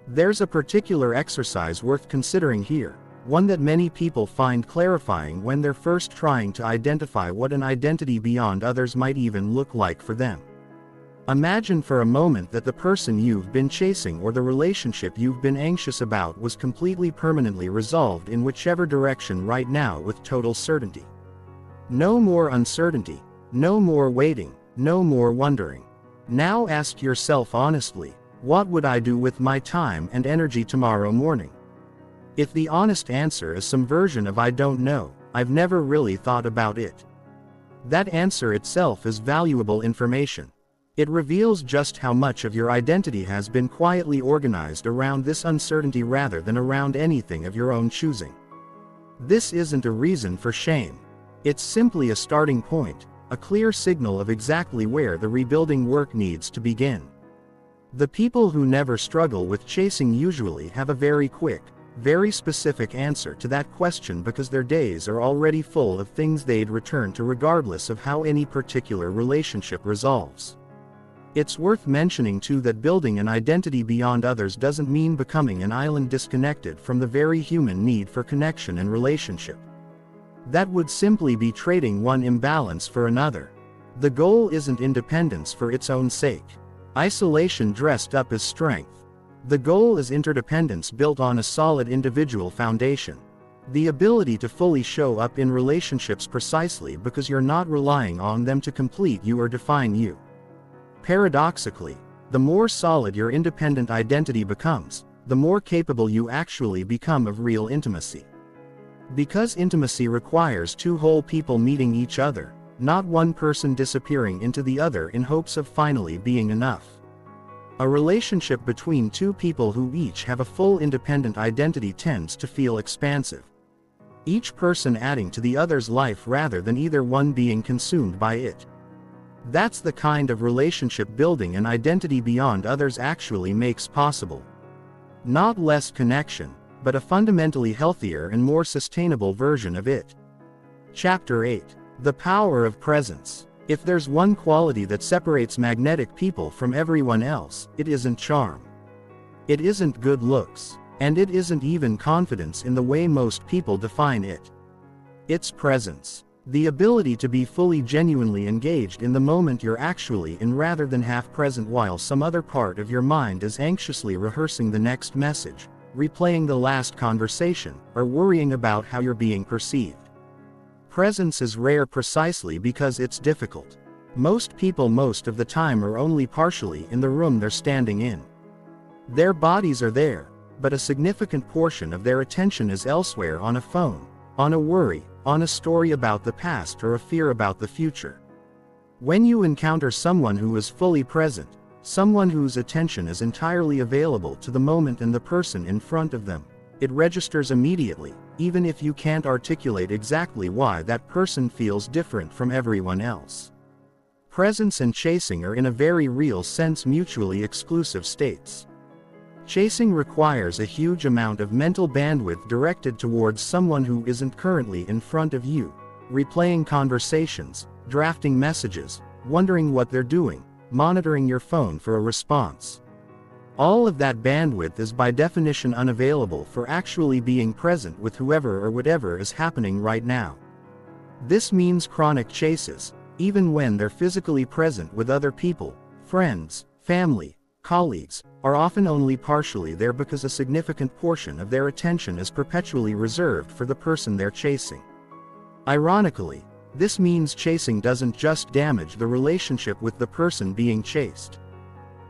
There's a particular exercise worth considering here, one that many people find clarifying when they're first trying to identify what an identity beyond others might even look like for them. Imagine for a moment that the person you've been chasing or the relationship you've been anxious about was completely permanently resolved in whichever direction right now with total certainty. No more uncertainty, no more waiting, no more wondering. Now ask yourself honestly, what would I do with my time and energy tomorrow morning? If the honest answer is some version of I don't know, I've never really thought about it, that answer itself is valuable information. It reveals just how much of your identity has been quietly organized around this uncertainty rather than around anything of your own choosing. This isn't a reason for shame. It's simply a starting point, a clear signal of exactly where the rebuilding work needs to begin. The people who never struggle with chasing usually have a very quick, very specific answer to that question because their days are already full of things they'd return to regardless of how any particular relationship resolves. It's worth mentioning too that building an identity beyond others doesn't mean becoming an island disconnected from the very human need for connection and relationship. That would simply be trading one imbalance for another. The goal isn't independence for its own sake, isolation dressed up as strength. The goal is interdependence built on a solid individual foundation. The ability to fully show up in relationships precisely because you're not relying on them to complete you or define you. Paradoxically, the more solid your independent identity becomes, the more capable you actually become of real intimacy. Because intimacy requires two whole people meeting each other, not one person disappearing into the other in hopes of finally being enough. A relationship between two people who each have a full independent identity tends to feel expansive, each person adding to the other's life rather than either one being consumed by it. That's the kind of relationship building an identity beyond others actually makes possible. Not less connection, but a fundamentally healthier and more sustainable version of it. Chapter 8. The Power of Presence. If there's one quality that separates magnetic people from everyone else, it isn't charm. It isn't good looks, and it isn't even confidence in the way most people define it. It's presence. The ability to be fully genuinely engaged in the moment you're actually in rather than half present while some other part of your mind is anxiously rehearsing the next message, replaying the last conversation, or worrying about how you're being perceived. Presence is rare precisely because it's difficult. Most people most of the time are only partially in the room they're standing in. Their bodies are there, but a significant portion of their attention is elsewhere, on a phone, on a worry, on a story about the past or a fear about the future. When you encounter someone who is fully present, someone whose attention is entirely available to the moment and the person in front of them, it registers immediately, even if you can't articulate exactly why that person feels different from everyone else. Presence and chasing are in a very real sense mutually exclusive states. Chasing requires a huge amount of mental bandwidth directed towards someone who isn't currently in front of you, replaying conversations, drafting messages, wondering what they're doing, monitoring your phone for a response. All of that bandwidth is by definition unavailable for actually being present with whoever or whatever is happening right now. This means chronic chases, even when they're physically present with other people, friends, family, colleagues, are often only partially there because a significant portion of their attention is perpetually reserved for the person they're chasing. Ironically, this means chasing doesn't just damage the relationship with the person being chased.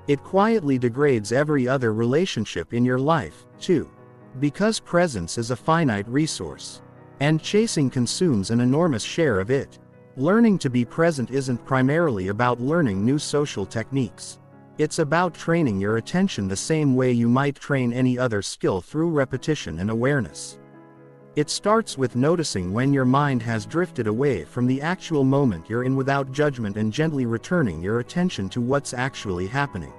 It quietly degrades every other relationship in your life, too. Because presence is a finite resource, and chasing consumes an enormous share of it. Learning to be present isn't primarily about learning new social techniques. It's about training your attention the same way you might train any other skill, through repetition and awareness. It starts with noticing when your mind has drifted away from the actual moment you're in without judgment, and gently returning your attention to what's actually happening.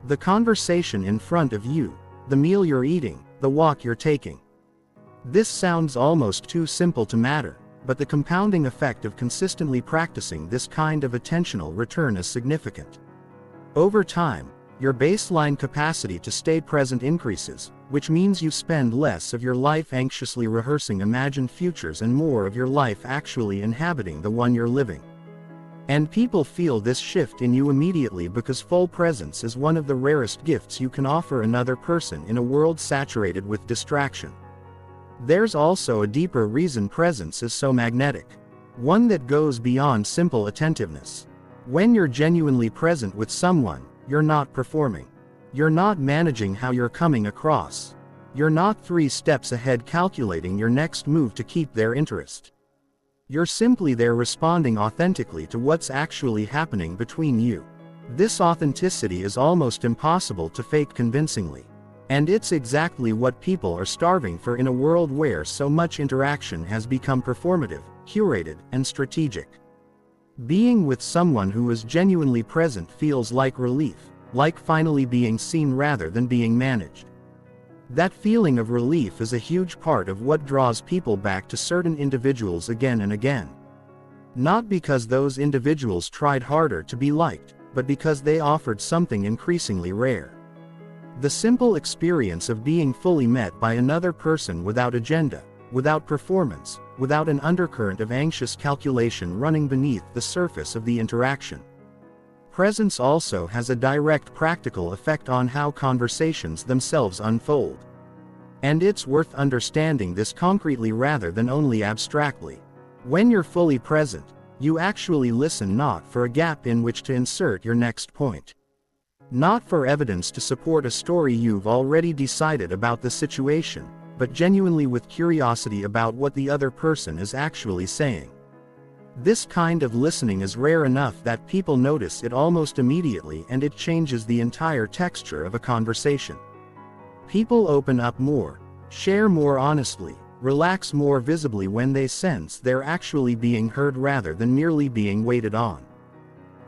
The conversation in front of you, the meal you're eating, the walk you're taking. This sounds almost too simple to matter, but the compounding effect of consistently practicing this kind of attentional return is significant. Over time, your baseline capacity to stay present increases, which means you spend less of your life anxiously rehearsing imagined futures and more of your life actually inhabiting the one you're living. And people feel this shift in you immediately, because full presence is one of the rarest gifts you can offer another person in a world saturated with distraction. There's also a deeper reason presence is so magnetic. One that goes beyond simple attentiveness. When you're genuinely present with someone, you're not performing. You're not managing how you're coming across. You're not 3 steps ahead calculating your next move to keep their interest. You're simply there, responding authentically to what's actually happening between you. This authenticity is almost impossible to fake convincingly. And it's exactly what people are starving for in a world where so much interaction has become performative, curated, and strategic. Being with someone who is genuinely present feels like relief, like finally being seen rather than being managed. That feeling of relief is a huge part of what draws people back to certain individuals again and again. Not because those individuals tried harder to be liked, but because they offered something increasingly rare. The simple experience of being fully met by another person without agenda, without performance, without an undercurrent of anxious calculation running beneath the surface of the interaction. Presence also has a direct practical effect on how conversations themselves unfold. And it's worth understanding this concretely rather than only abstractly. When you're fully present, you actually listen, not for a gap in which to insert your next point. Not for evidence to support a story you've already decided about the situation, but genuinely with curiosity about what the other person is actually saying. This kind of listening is rare enough that people notice it almost immediately, and it changes the entire texture of a conversation. People open up more, share more honestly, relax more visibly when they sense they're actually being heard rather than merely being waited on.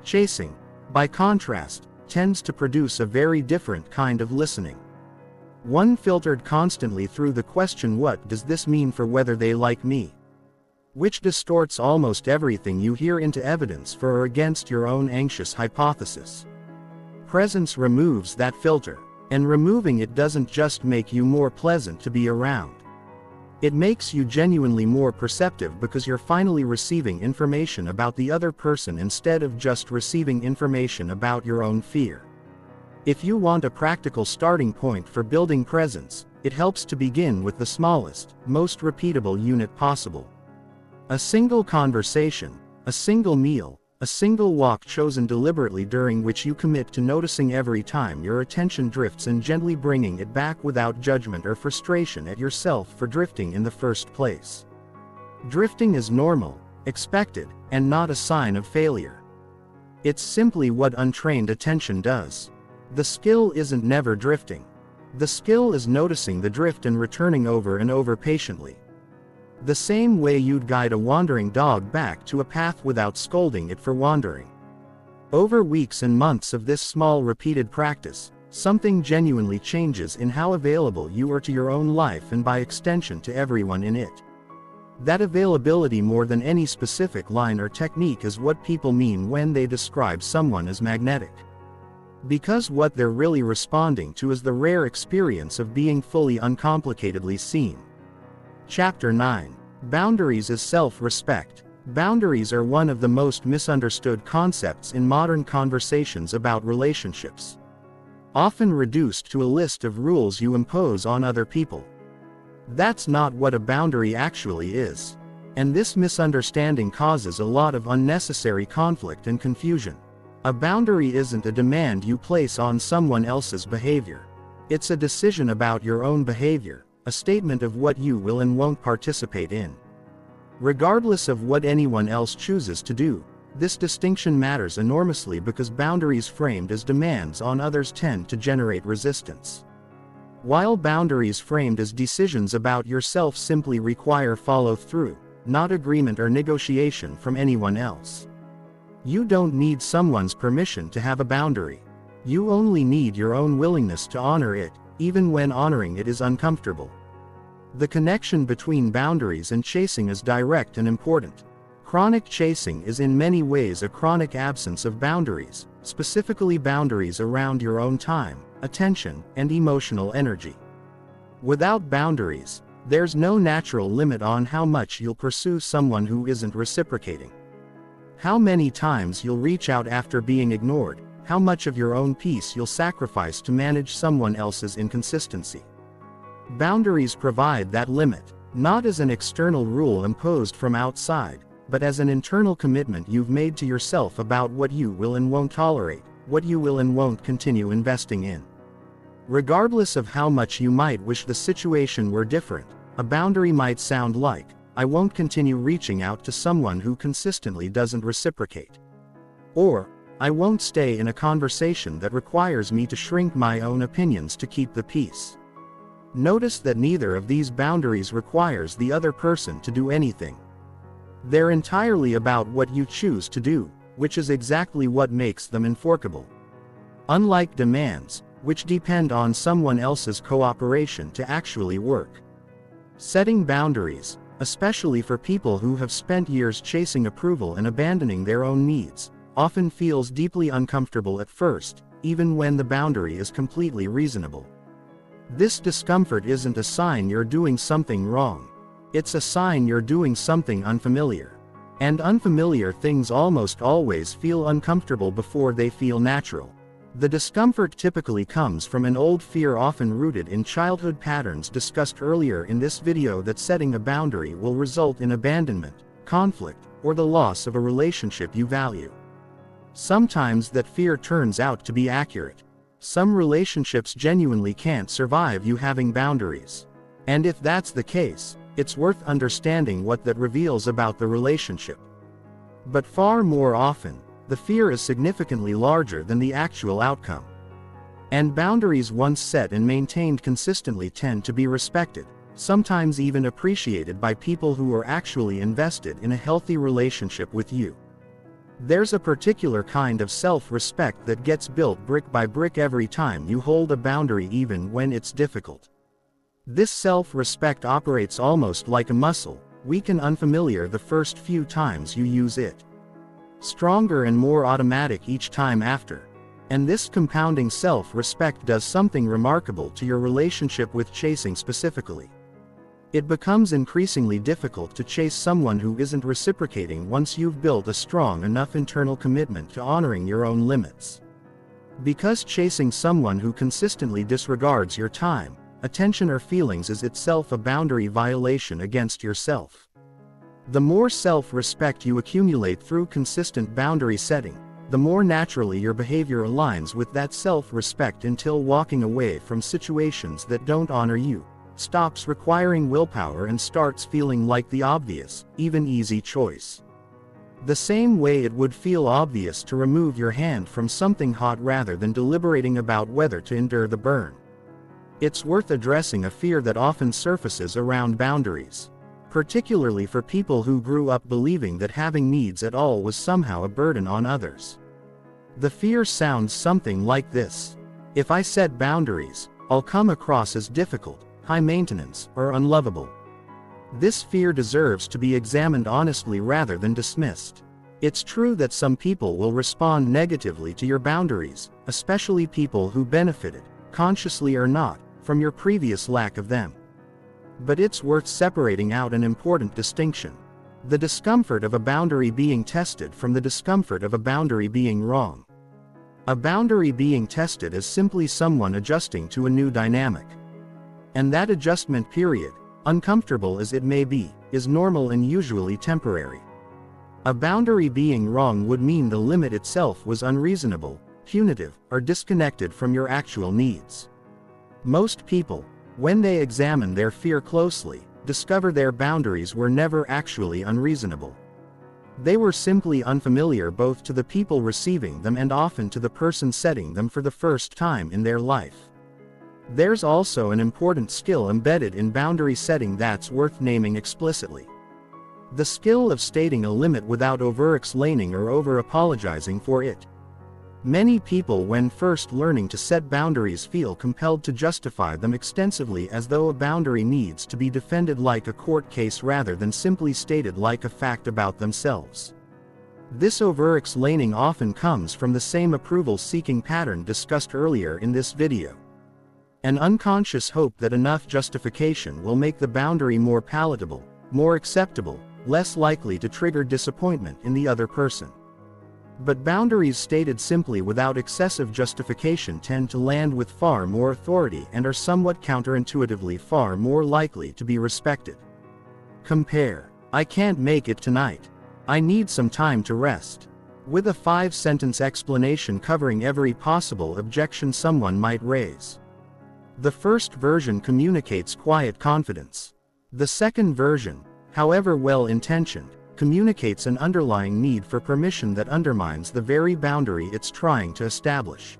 Chasing, by contrast, tends to produce a very different kind of listening. One filtered constantly through the question, what does this mean for whether they like me? Which distorts almost everything you hear into evidence for or against your own anxious hypothesis. Presence removes that filter, and removing it doesn't just make you more pleasant to be around. It makes you genuinely more perceptive, because you're finally receiving information about the other person instead of just receiving information about your own fear. If you want a practical starting point for building presence, it helps to begin with the smallest, most repeatable unit possible. A single conversation, a single meal, a single walk chosen deliberately, during which you commit to noticing every time your attention drifts and gently bringing it back without judgment or frustration at yourself for drifting in the first place. Drifting is normal, expected, and not a sign of failure. It's simply what untrained attention does. The skill isn't never drifting. The skill is noticing the drift and returning over and over patiently. The same way you'd guide a wandering dog back to a path without scolding it for wandering. Over weeks and months of this small repeated practice, something genuinely changes in how available you are to your own life, and by extension to everyone in it. That availability, more than any specific line or technique, is what people mean when they describe someone as magnetic. Because what they're really responding to is the rare experience of being fully uncomplicatedly seen. Chapter 9. Boundaries as Self-Respect. Boundaries are one of the most misunderstood concepts in modern conversations about relationships. Often reduced to a list of rules you impose on other people. That's not what a boundary actually is. And this misunderstanding causes a lot of unnecessary conflict and confusion. A boundary isn't a demand you place on someone else's behavior. It's a decision about your own behavior. A statement of what you will and won't participate in. Regardless of what anyone else chooses to do, this distinction matters enormously because boundaries framed as demands on others tend to generate resistance. While boundaries framed as decisions about yourself simply require follow-through, not agreement or negotiation from anyone else. You don't need someone's permission to have a boundary. You only need your own willingness to honor it, even when honoring it is uncomfortable. The connection between boundaries and chasing is direct and important. Chronic chasing is in many ways a chronic absence of boundaries, specifically boundaries around your own time, attention, and emotional energy. Without boundaries, there's no natural limit on how much you'll pursue someone who isn't reciprocating. How many times you'll reach out after being ignored, how much of your own peace you'll sacrifice to manage someone else's inconsistency. Boundaries provide that limit, not as an external rule imposed from outside, but as an internal commitment you've made to yourself about what you will and won't tolerate, what you will and won't continue investing in. Regardless of how much you might wish the situation were different, a boundary might sound like, I won't continue reaching out to someone who consistently doesn't reciprocate. Or, I won't stay in a conversation that requires me to shrink my own opinions to keep the peace. Notice that neither of these boundaries requires the other person to do anything. They're entirely about what you choose to do, which is exactly what makes them enforceable. Unlike demands, which depend on someone else's cooperation to actually work. Setting boundaries, especially for people who have spent years chasing approval and abandoning their own needs, often feels deeply uncomfortable at first, even when the boundary is completely reasonable. This discomfort isn't a sign you're doing something wrong. It's a sign you're doing something unfamiliar. And unfamiliar things almost always feel uncomfortable before they feel natural. The discomfort typically comes from an old fear often rooted in childhood patterns discussed earlier in this video that setting a boundary will result in abandonment, conflict, or the loss of a relationship you value. Sometimes that fear turns out to be accurate. Some relationships genuinely can't survive you having boundaries. And if that's the case, it's worth understanding what that reveals about the relationship. But far more often, the fear is significantly larger than the actual outcome. And boundaries once set and maintained consistently tend to be respected, sometimes even appreciated by people who are actually invested in a healthy relationship with you. There's a particular kind of self-respect that gets built brick by brick every time you hold a boundary, even when it's difficult. This self-respect operates almost like a muscle, weak and unfamiliar the first few times you use it. Stronger and more automatic each time after. And this compounding self-respect does something remarkable to your relationship with chasing specifically. It becomes increasingly difficult to chase someone who isn't reciprocating once you've built a strong enough internal commitment to honoring your own limits. Because chasing someone who consistently disregards your time, attention, or feelings is itself a boundary violation against yourself. The more self-respect you accumulate through consistent boundary setting, the more naturally your behavior aligns with that self-respect until walking away from situations that don't honor you stops requiring willpower and starts feeling like the obvious, even easy choice. The same way it would feel obvious to remove your hand from something hot rather than deliberating about whether to endure the burn. It's worth addressing a fear that often surfaces around boundaries, particularly for people who grew up believing that having needs at all was somehow a burden on others. The fear sounds something like this: if I set boundaries, I'll come across as difficult, high maintenance, or unlovable. This fear deserves to be examined honestly rather than dismissed. It's true that some people will respond negatively to your boundaries, especially people who benefited, consciously or not, from your previous lack of them. But it's worth separating out an important distinction: the discomfort of a boundary being tested from the discomfort of a boundary being wrong. A boundary being tested is simply someone adjusting to a new dynamic. And that adjustment period, uncomfortable as it may be, is normal and usually temporary. A boundary being wrong would mean the limit itself was unreasonable, punitive, or disconnected from your actual needs. Most people, when they examine their fear closely, discover their boundaries were never actually unreasonable. They were simply unfamiliar both to the people receiving them and often to the person setting them for the first time in their life. There's also an important skill embedded in boundary setting that's worth naming explicitly. The skill of stating a limit without over-explaining or over-apologizing for it. Many people when first learning to set boundaries feel compelled to justify them extensively as though a boundary needs to be defended like a court case rather than simply stated like a fact about themselves. This over-explaining often comes from the same approval-seeking pattern discussed earlier in this video. An unconscious hope that enough justification will make the boundary more palatable, more acceptable, less likely to trigger disappointment in the other person. But boundaries stated simply without excessive justification tend to land with far more authority and are somewhat counterintuitively far more likely to be respected. Compare, "I can't make it tonight. I need some time to rest," with a 5-sentence explanation covering every possible objection someone might raise. The first version communicates quiet confidence. The second version, however well-intentioned, communicates an underlying need for permission that undermines the very boundary it's trying to establish.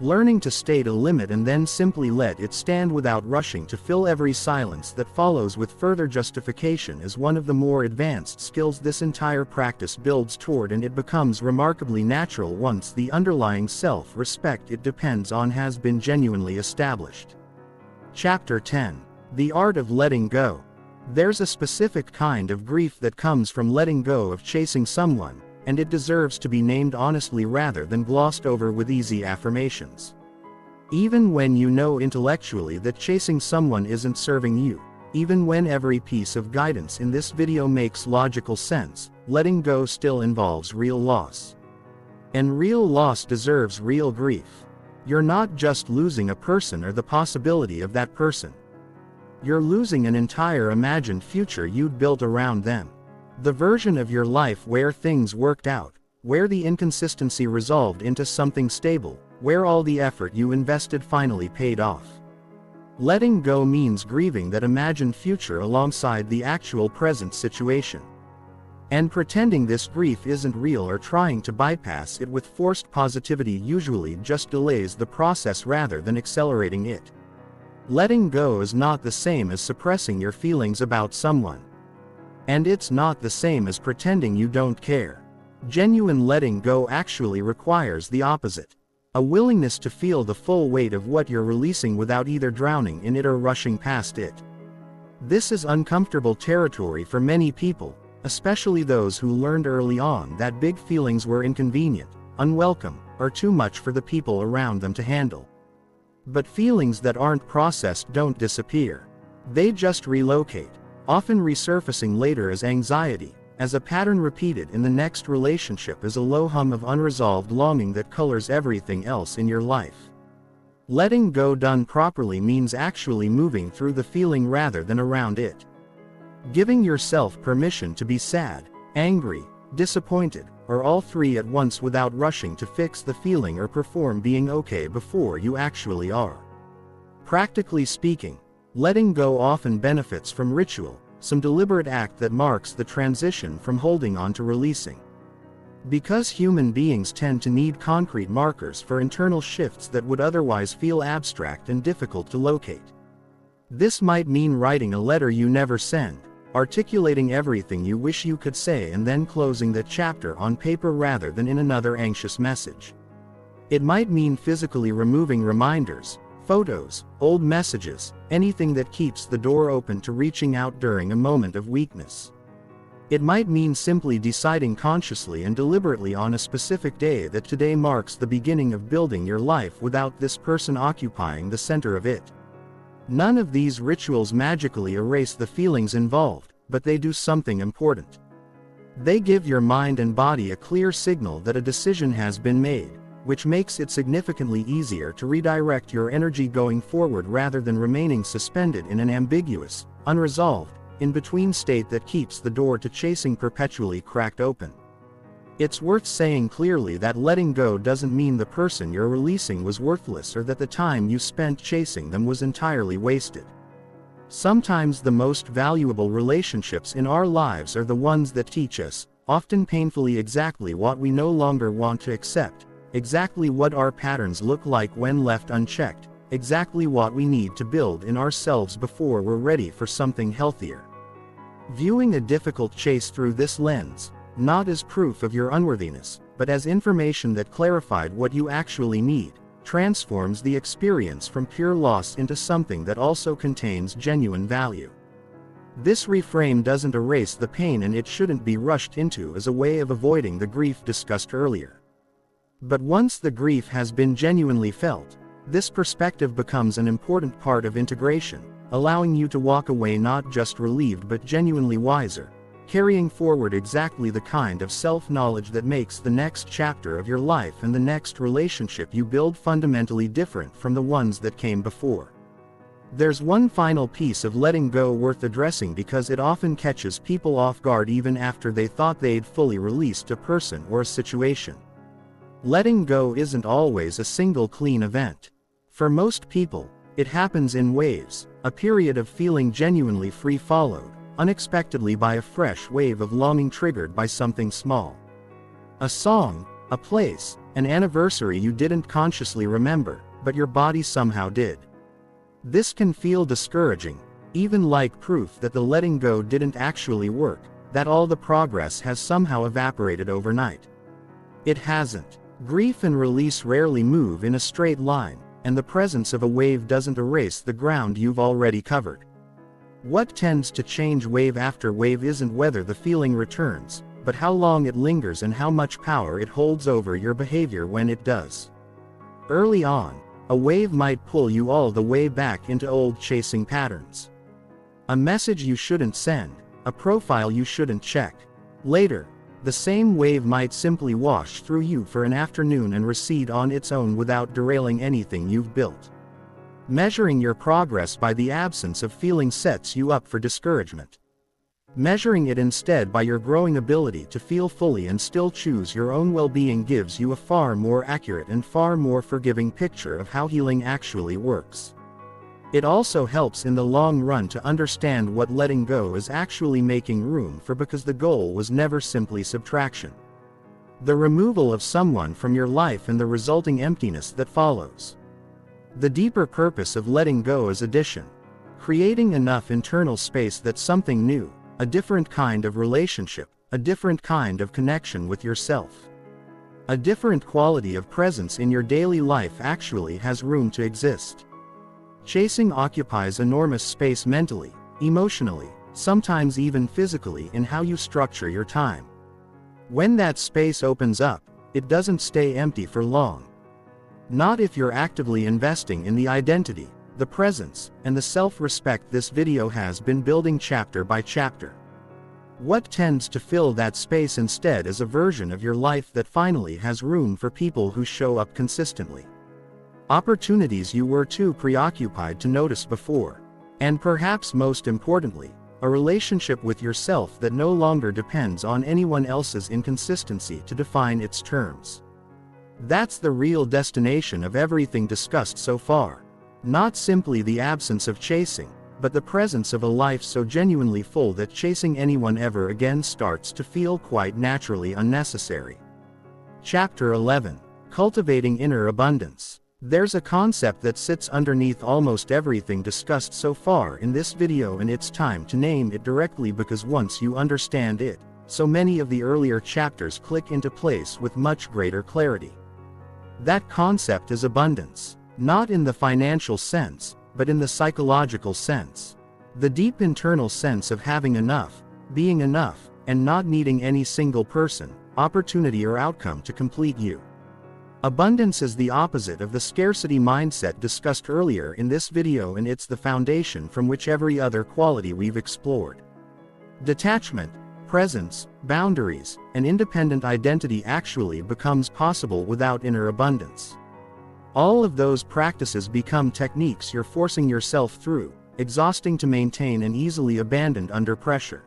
Learning to state a limit and then simply let it stand without rushing to fill every silence that follows with further justification is one of the more advanced skills this entire practice builds toward, and it becomes remarkably natural once the underlying self-respect it depends on has been genuinely established. Chapter 10. The Art of Letting Go. There's a specific kind of grief that comes from letting go of chasing someone, and it deserves to be named honestly rather than glossed over with easy affirmations. Even when you know intellectually that chasing someone isn't serving you, even when every piece of guidance in this video makes logical sense, letting go still involves real loss. And real loss deserves real grief. You're not just losing a person or the possibility of that person. You're losing an entire imagined future you'd built around them. The version of your life where things worked out, where the inconsistency resolved into something stable, where all the effort you invested finally paid off. Letting go means grieving that imagined future alongside the actual present situation. And pretending this grief isn't real or trying to bypass it with forced positivity usually just delays the process rather than accelerating it. Letting go is not the same as suppressing your feelings about someone. And it's not the same as pretending you don't care. Genuine letting go actually requires the opposite. A willingness to feel the full weight of what you're releasing without either drowning in it or rushing past it. This is uncomfortable territory for many people, especially those who learned early on that big feelings were inconvenient, unwelcome, or too much for the people around them to handle. But feelings that aren't processed don't disappear. They just relocate, often resurfacing later as anxiety, as a pattern repeated in the next relationship, as a low hum of unresolved longing that colors everything else in your life. Letting go done properly means actually moving through the feeling rather than around it. Giving yourself permission to be sad, angry, disappointed, or all three at once without rushing to fix the feeling or perform being okay before you actually are. Practically speaking, letting go often benefits from ritual, some deliberate act that marks the transition from holding on to releasing. Because human beings tend to need concrete markers for internal shifts that would otherwise feel abstract and difficult to locate. This might mean writing a letter you never send, articulating everything you wish you could say and then closing that chapter on paper rather than in another anxious message. It might mean physically removing reminders, photos, old messages, anything that keeps the door open to reaching out during a moment of weakness. It might mean simply deciding consciously and deliberately on a specific day that today marks the beginning of building your life without this person occupying the center of it. None of these rituals magically erase the feelings involved, but they do something important. They give your mind and body a clear signal that a decision has been made, which makes it significantly easier to redirect your energy going forward rather than remaining suspended in an ambiguous, unresolved, in-between state that keeps the door to chasing perpetually cracked open. It's worth saying clearly that letting go doesn't mean the person you're releasing was worthless or that the time you spent chasing them was entirely wasted. Sometimes the most valuable relationships in our lives are the ones that teach us, often painfully, exactly what we no longer want to accept, exactly what our patterns look like when left unchecked, exactly what we need to build in ourselves before we're ready for something healthier. Viewing a difficult chase through this lens, not as proof of your unworthiness, but as information that clarified what you actually need, transforms the experience from pure loss into something that also contains genuine value. This reframe doesn't erase the pain, and it shouldn't be rushed into as a way of avoiding the grief discussed earlier. But once the grief has been genuinely felt, this perspective becomes an important part of integration, allowing you to walk away not just relieved but genuinely wiser, carrying forward exactly the kind of self-knowledge that makes the next chapter of your life and the next relationship you build fundamentally different from the ones that came before. There's one final piece of letting go worth addressing because it often catches people off guard even after they thought they'd fully released a person or a situation. Letting go isn't always a single clean event. For most people, it happens in waves, a period of feeling genuinely free followed unexpectedly by a fresh wave of longing triggered by something small. A song, a place, an anniversary you didn't consciously remember, but your body somehow did. This can feel discouraging, even like proof that the letting go didn't actually work, that all the progress has somehow evaporated overnight. It hasn't. Grief and release rarely move in a straight line, and the presence of a wave doesn't erase the ground you've already covered. What tends to change wave after wave isn't whether the feeling returns, but how long it lingers and how much power it holds over your behavior when it does. Early on, a wave might pull you all the way back into old chasing patterns. A message you shouldn't send, a profile you shouldn't check. Later, the same wave might simply wash through you for an afternoon and recede on its own without derailing anything you've built. Measuring your progress by the absence of feeling sets you up for discouragement. Measuring it instead by your growing ability to feel fully and still choose your own well-being gives you a far more accurate and far more forgiving picture of how healing actually works. It also helps in the long run to understand what letting go is actually making room for, because the goal was never simply subtraction. The removal of someone from your life and the resulting emptiness that follows. The deeper purpose of letting go is addition. Creating enough internal space that something new, a different kind of relationship, a different kind of connection with yourself, a different quality of presence in your daily life actually has room to exist. Chasing occupies enormous space mentally, emotionally, sometimes even physically in how you structure your time. When that space opens up, it doesn't stay empty for long. Not if you're actively investing in the identity, the presence, and the self-respect this video has been building chapter by chapter. What tends to fill that space instead is a version of your life that finally has room for people who show up consistently. Opportunities you were too preoccupied to notice before. And perhaps most importantly, a relationship with yourself that no longer depends on anyone else's inconsistency to define its terms. That's the real destination of everything discussed so far. Not simply the absence of chasing, but the presence of a life so genuinely full that chasing anyone ever again starts to feel quite naturally unnecessary. Chapter 11. Cultivating Inner Abundance. There's a concept that sits underneath almost everything discussed so far in this video, and it's time to name it directly, because once you understand it, so many of the earlier chapters click into place with much greater clarity. That concept is abundance, not in the financial sense, but in the psychological sense. The deep internal sense of having enough, being enough, and not needing any single person, opportunity, or outcome to complete you. Abundance is the opposite of the scarcity mindset discussed earlier in this video, and it's the foundation from which every other quality we've explored. Detachment, presence, boundaries, and independent identity actually becomes possible without inner abundance. All of those practices become techniques you're forcing yourself through, exhausting to maintain and easily abandoned under pressure.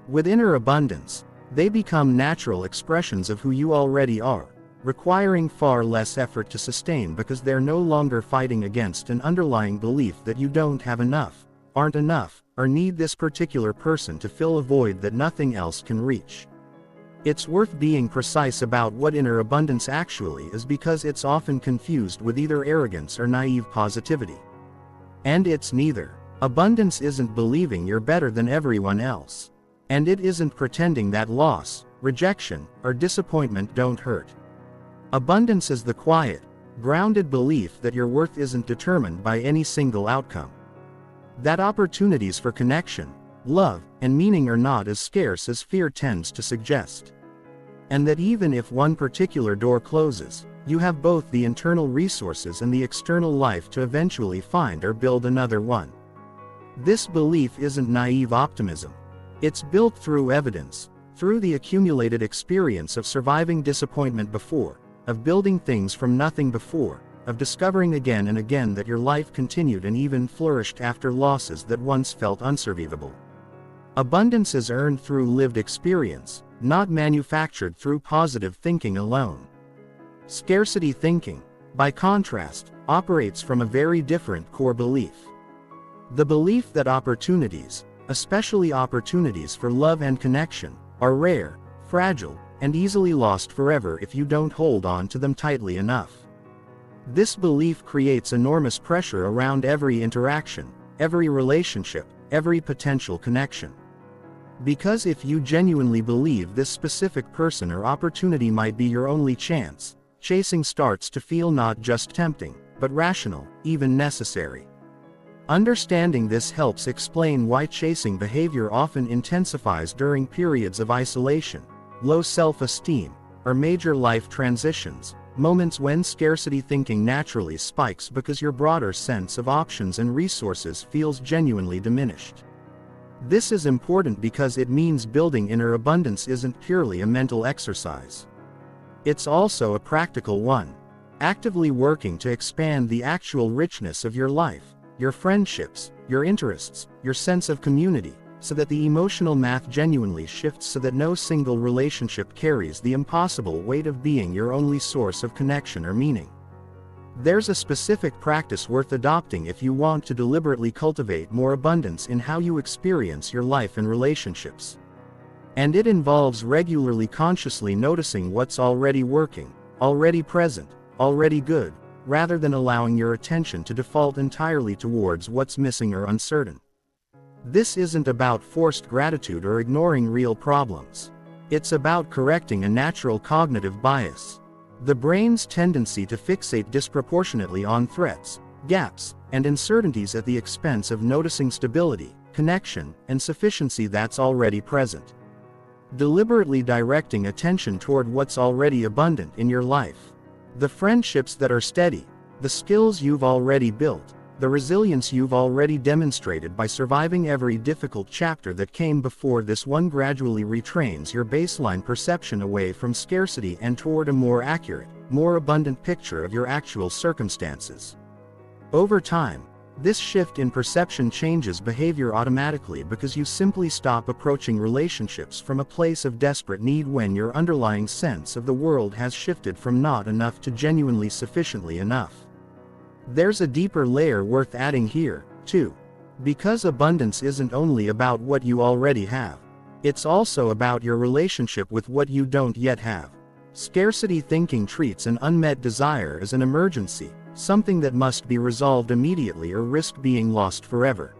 With inner abundance, they become natural expressions of who you already are, requiring far less effort to sustain because they're no longer fighting against an underlying belief that you don't have enough, aren't enough, or need this particular person to fill a void that nothing else can reach. It's worth being precise about what inner abundance actually is, because it's often confused with either arrogance or naive positivity. And it's neither. Abundance isn't believing you're better than everyone else. And it isn't pretending that loss, rejection, or disappointment don't hurt. Abundance is the quiet, grounded belief that your worth isn't determined by any single outcome. That opportunities for connection, love, and meaning are not as scarce as fear tends to suggest. And that even if one particular door closes, you have both the internal resources and the external life to eventually find or build another one. This belief isn't naive optimism. It's built through evidence, through the accumulated experience of surviving disappointment before, of building things from nothing before, of discovering again and again that your life continued and even flourished after losses that once felt unsurvivable. Abundance is earned through lived experience, not manufactured through positive thinking alone. Scarcity thinking, by contrast, operates from a very different core belief. The belief that opportunities, especially opportunities for love and connection, are rare, fragile, and easily lost forever if you don't hold on to them tightly enough. This belief creates enormous pressure around every interaction, every relationship, every potential connection. Because if you genuinely believe this specific person or opportunity might be your only chance, chasing starts to feel not just tempting, but rational, even necessary. Understanding this helps explain why chasing behavior often intensifies during periods of isolation, low self-esteem, or major life transitions, moments when scarcity thinking naturally spikes because your broader sense of options and resources feels genuinely diminished. This is important because it means building inner abundance isn't purely a mental exercise. It's also a practical one. Actively working to expand the actual richness of your life, your friendships, your interests, your sense of community, so that the emotional math genuinely shifts so that no single relationship carries the impossible weight of being your only source of connection or meaning. There's a specific practice worth adopting if you want to deliberately cultivate more abundance in how you experience your life and relationships. And it involves regularly consciously noticing what's already working, already present, already good, rather than allowing your attention to default entirely towards what's missing or uncertain. This isn't about forced gratitude or ignoring real problems. It's about correcting a natural cognitive bias. The brain's tendency to fixate disproportionately on threats, gaps, and uncertainties at the expense of noticing stability, connection, and sufficiency that's already present. Deliberately directing attention toward what's already abundant in your life. The friendships that are steady, the skills you've already built, the resilience you've already demonstrated by surviving every difficult chapter that came before this one gradually retrains your baseline perception away from scarcity and toward a more accurate, more abundant picture of your actual circumstances. Over time, this shift in perception changes behavior automatically because you simply stop approaching relationships from a place of desperate need when your underlying sense of the world has shifted from not enough to genuinely sufficiently enough. There's a deeper layer worth adding here, too. Because abundance isn't only about what you already have. It's also about your relationship with what you don't yet have. Scarcity thinking treats an unmet desire as an emergency, something that must be resolved immediately or risk being lost forever.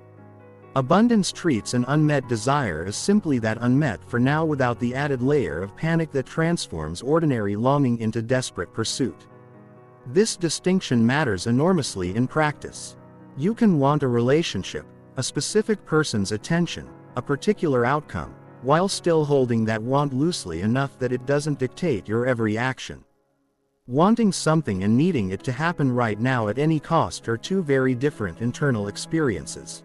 Abundance treats an unmet desire as simply that, unmet for now, without the added layer of panic that transforms ordinary longing into desperate pursuit. This distinction matters enormously in practice. You can want a relationship, a specific person's attention, a particular outcome, while still holding that want loosely enough that it doesn't dictate your every action. Wanting something and needing it to happen right now at any cost are two very different internal experiences.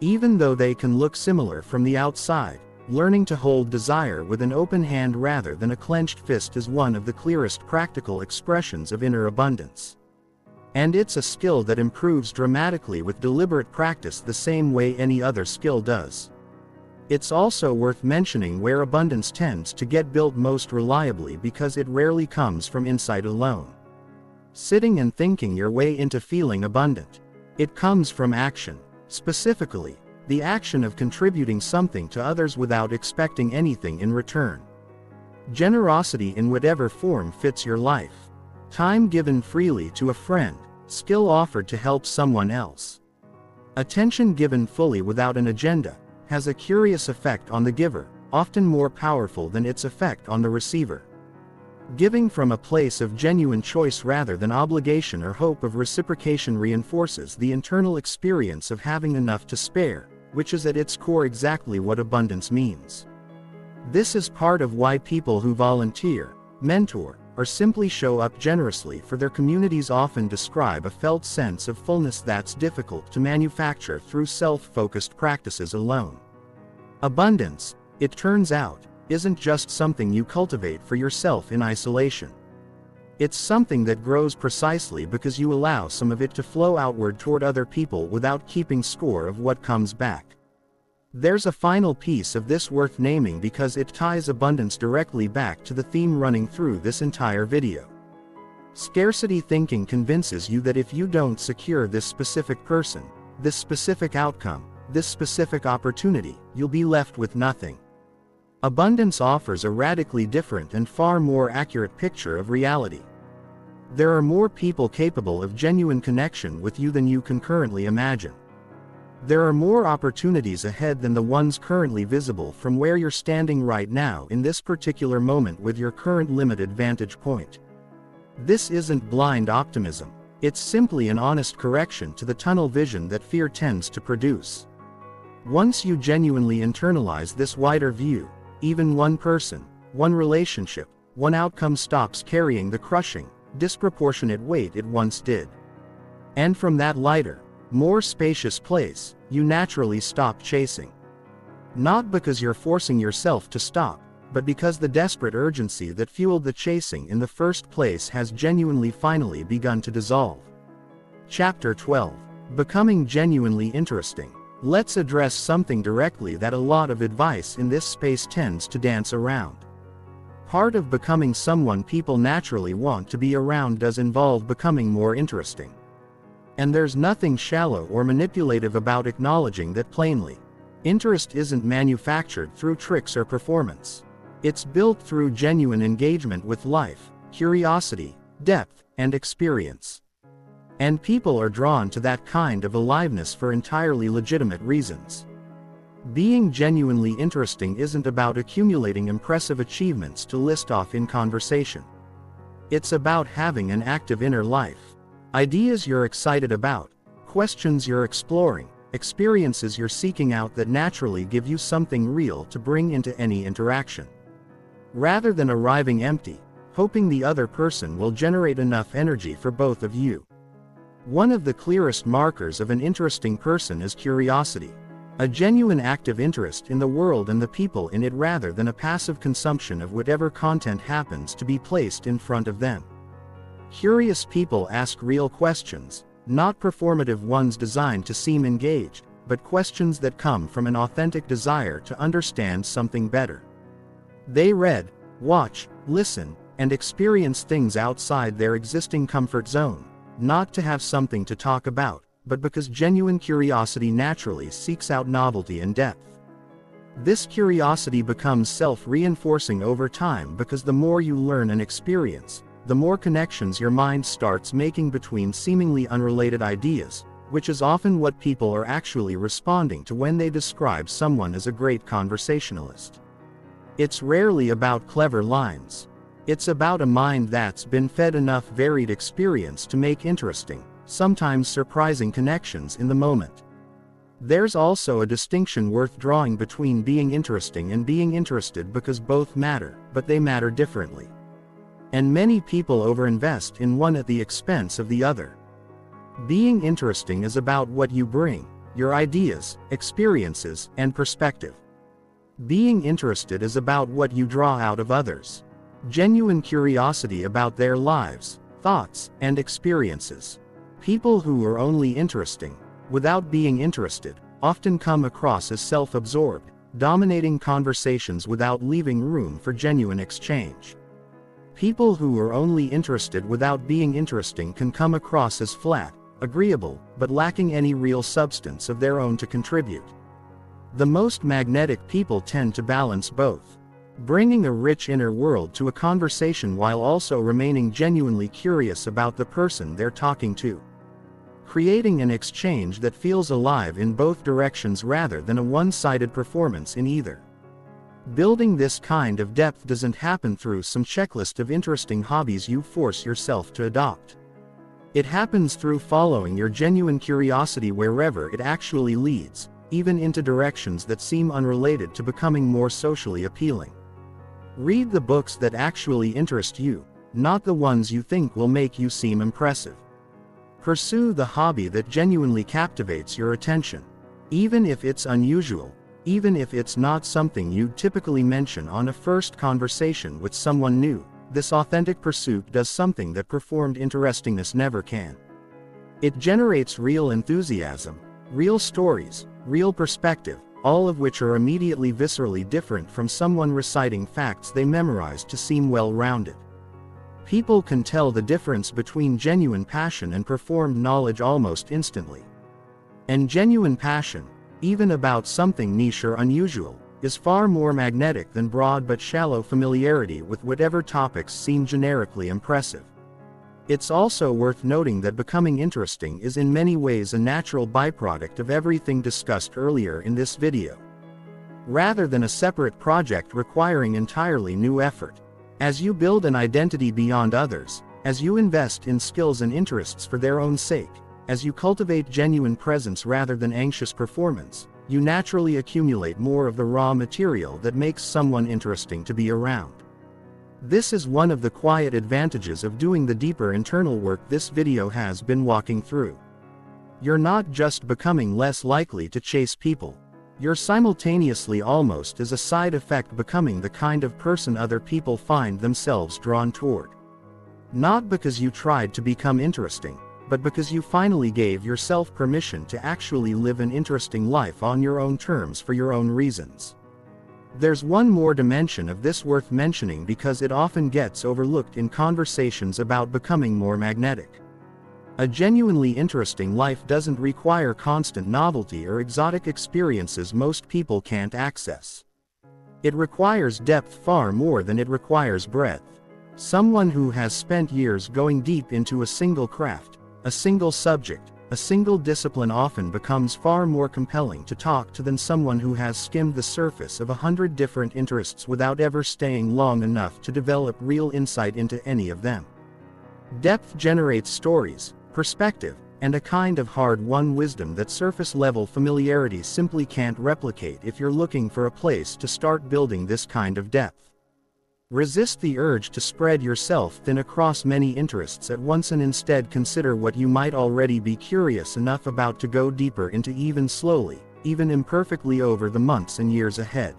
Even though they can look similar from the outside, learning to hold desire with an open hand rather than a clenched fist is one of the clearest practical expressions of inner abundance. And it's a skill that improves dramatically with deliberate practice the same way any other skill does. It's also worth mentioning where abundance tends to get built most reliably, because it rarely comes from insight alone. Sitting and thinking your way into feeling abundant. It comes from action. Specifically, the action of contributing something to others without expecting anything in return. Generosity in whatever form fits your life. Time given freely to a friend, skill offered to help someone else. Attention given fully without an agenda, has a curious effect on the giver, often more powerful than its effect on the receiver. Giving from a place of genuine choice rather than obligation or hope of reciprocation reinforces the internal experience of having enough to spare, which is at its core exactly what abundance means. This is part of why people who volunteer, mentor, or simply show up generously for their communities often describe a felt sense of fullness that's difficult to manufacture through self-focused practices alone. Abundance, it turns out, isn't just something you cultivate for yourself in isolation. It's something that grows precisely because you allow some of it to flow outward toward other people without keeping score of what comes back. There's a final piece of this worth naming because it ties abundance directly back to the theme running through this entire video. Scarcity thinking convinces you that if you don't secure this specific person, this specific outcome, this specific opportunity, you'll be left with nothing. Abundance offers a radically different and far more accurate picture of reality. There are more people capable of genuine connection with you than you can currently imagine. There are more opportunities ahead than the ones currently visible from where you're standing right now in this particular moment with your current limited vantage point. This isn't blind optimism, it's simply an honest correction to the tunnel vision that fear tends to produce. Once you genuinely internalize this wider view, even one person, one relationship, one outcome stops carrying the crushing, disproportionate weight it once did. And from that lighter, more spacious place, you naturally stop chasing. Not because you're forcing yourself to stop, but because the desperate urgency that fueled the chasing in the first place has genuinely finally begun to dissolve. Chapter 12. Becoming genuinely interesting. Let's address something directly that a lot of advice in this space tends to dance around. Part of becoming someone people naturally want to be around does involve becoming more interesting. And there's nothing shallow or manipulative about acknowledging that plainly. Interest isn't manufactured through tricks or performance. It's built through genuine engagement with life, curiosity, depth, and experience. And people are drawn to that kind of aliveness for entirely legitimate reasons. Being genuinely interesting isn't about accumulating impressive achievements to list off in conversation. It's about having an active inner life. Ideas you're excited about, questions you're exploring, experiences you're seeking out that naturally give you something real to bring into any interaction. Rather than arriving empty, hoping the other person will generate enough energy for both of you. One of the clearest markers of an interesting person is curiosity. A genuine active interest in the world and the people in it rather than a passive consumption of whatever content happens to be placed in front of them. Curious people ask real questions, not performative ones designed to seem engaged, but questions that come from an authentic desire to understand something better. They read, watch, listen, and experience things outside their existing comfort zone, not to have something to talk about, but because genuine curiosity naturally seeks out novelty and depth. This curiosity becomes self-reinforcing over time because the more you learn and experience, the more connections your mind starts making between seemingly unrelated ideas, which is often what people are actually responding to when they describe someone as a great conversationalist. It's rarely about clever lines. It's about a mind that's been fed enough varied experience to make interesting, sometimes surprising connections in the moment. There's also a distinction worth drawing between being interesting and being interested because both matter, but they matter differently. And many people overinvest in one at the expense of the other. Being interesting is about what you bring, your ideas, experiences, and perspective. Being interested is about what you draw out of others. Genuine curiosity about their lives, thoughts, and experiences. People who are only interesting, without being interested, often come across as self-absorbed, dominating conversations without leaving room for genuine exchange. People who are only interested without being interesting can come across as flat, agreeable, but lacking any real substance of their own to contribute. The most magnetic people tend to balance both, bringing a rich inner world to a conversation while also remaining genuinely curious about the person they're talking to, creating an exchange that feels alive in both directions rather than a one-sided performance in either. Building this kind of depth doesn't happen through some checklist of interesting hobbies you force yourself to adopt. It happens through following your genuine curiosity wherever it actually leads, even into directions that seem unrelated to becoming more socially appealing. Read the books that actually interest you, not the ones you think will make you seem impressive. Pursue the hobby that genuinely captivates your attention, even if it's unusual, even if it's not something you'd typically mention on a first conversation with someone new. This authentic pursuit does something that performed interestingness never can. It generates real enthusiasm, real stories, real perspective, all of which are immediately viscerally different from someone reciting facts they memorized to seem well-rounded. People can tell the difference between genuine passion and performed knowledge almost instantly. And genuine passion, even about something niche or unusual, is far more magnetic than broad but shallow familiarity with whatever topics seem generically impressive. It's also worth noting that becoming interesting is in many ways a natural byproduct of everything discussed earlier in this video, rather than a separate project requiring entirely new effort. As you build an identity beyond others, as you invest in skills and interests for their own sake, as you cultivate genuine presence rather than anxious performance, you naturally accumulate more of the raw material that makes someone interesting to be around. This is one of the quiet advantages of doing the deeper internal work this video has been walking through. You're not just becoming less likely to chase people. You're simultaneously, almost as a side effect, becoming the kind of person other people find themselves drawn toward. Not because you tried to become interesting, but because you finally gave yourself permission to actually live an interesting life on your own terms for your own reasons. There's one more dimension of this worth mentioning because it often gets overlooked in conversations about becoming more magnetic. A genuinely interesting life doesn't require constant novelty or exotic experiences most people can't access. It requires depth far more than it requires breadth. Someone who has spent years going deep into a single craft, a single subject, a single discipline often becomes far more compelling to talk to than someone who has skimmed the surface of 100 different interests without ever staying long enough to develop real insight into any of them. Depth generates stories, perspective, and a kind of hard-won wisdom that surface-level familiarity simply can't replicate if you're looking for a place to start building this kind of depth. Resist the urge to spread yourself thin across many interests at once and instead consider what you might already be curious enough about to go deeper into, even slowly, even imperfectly, over the months and years ahead.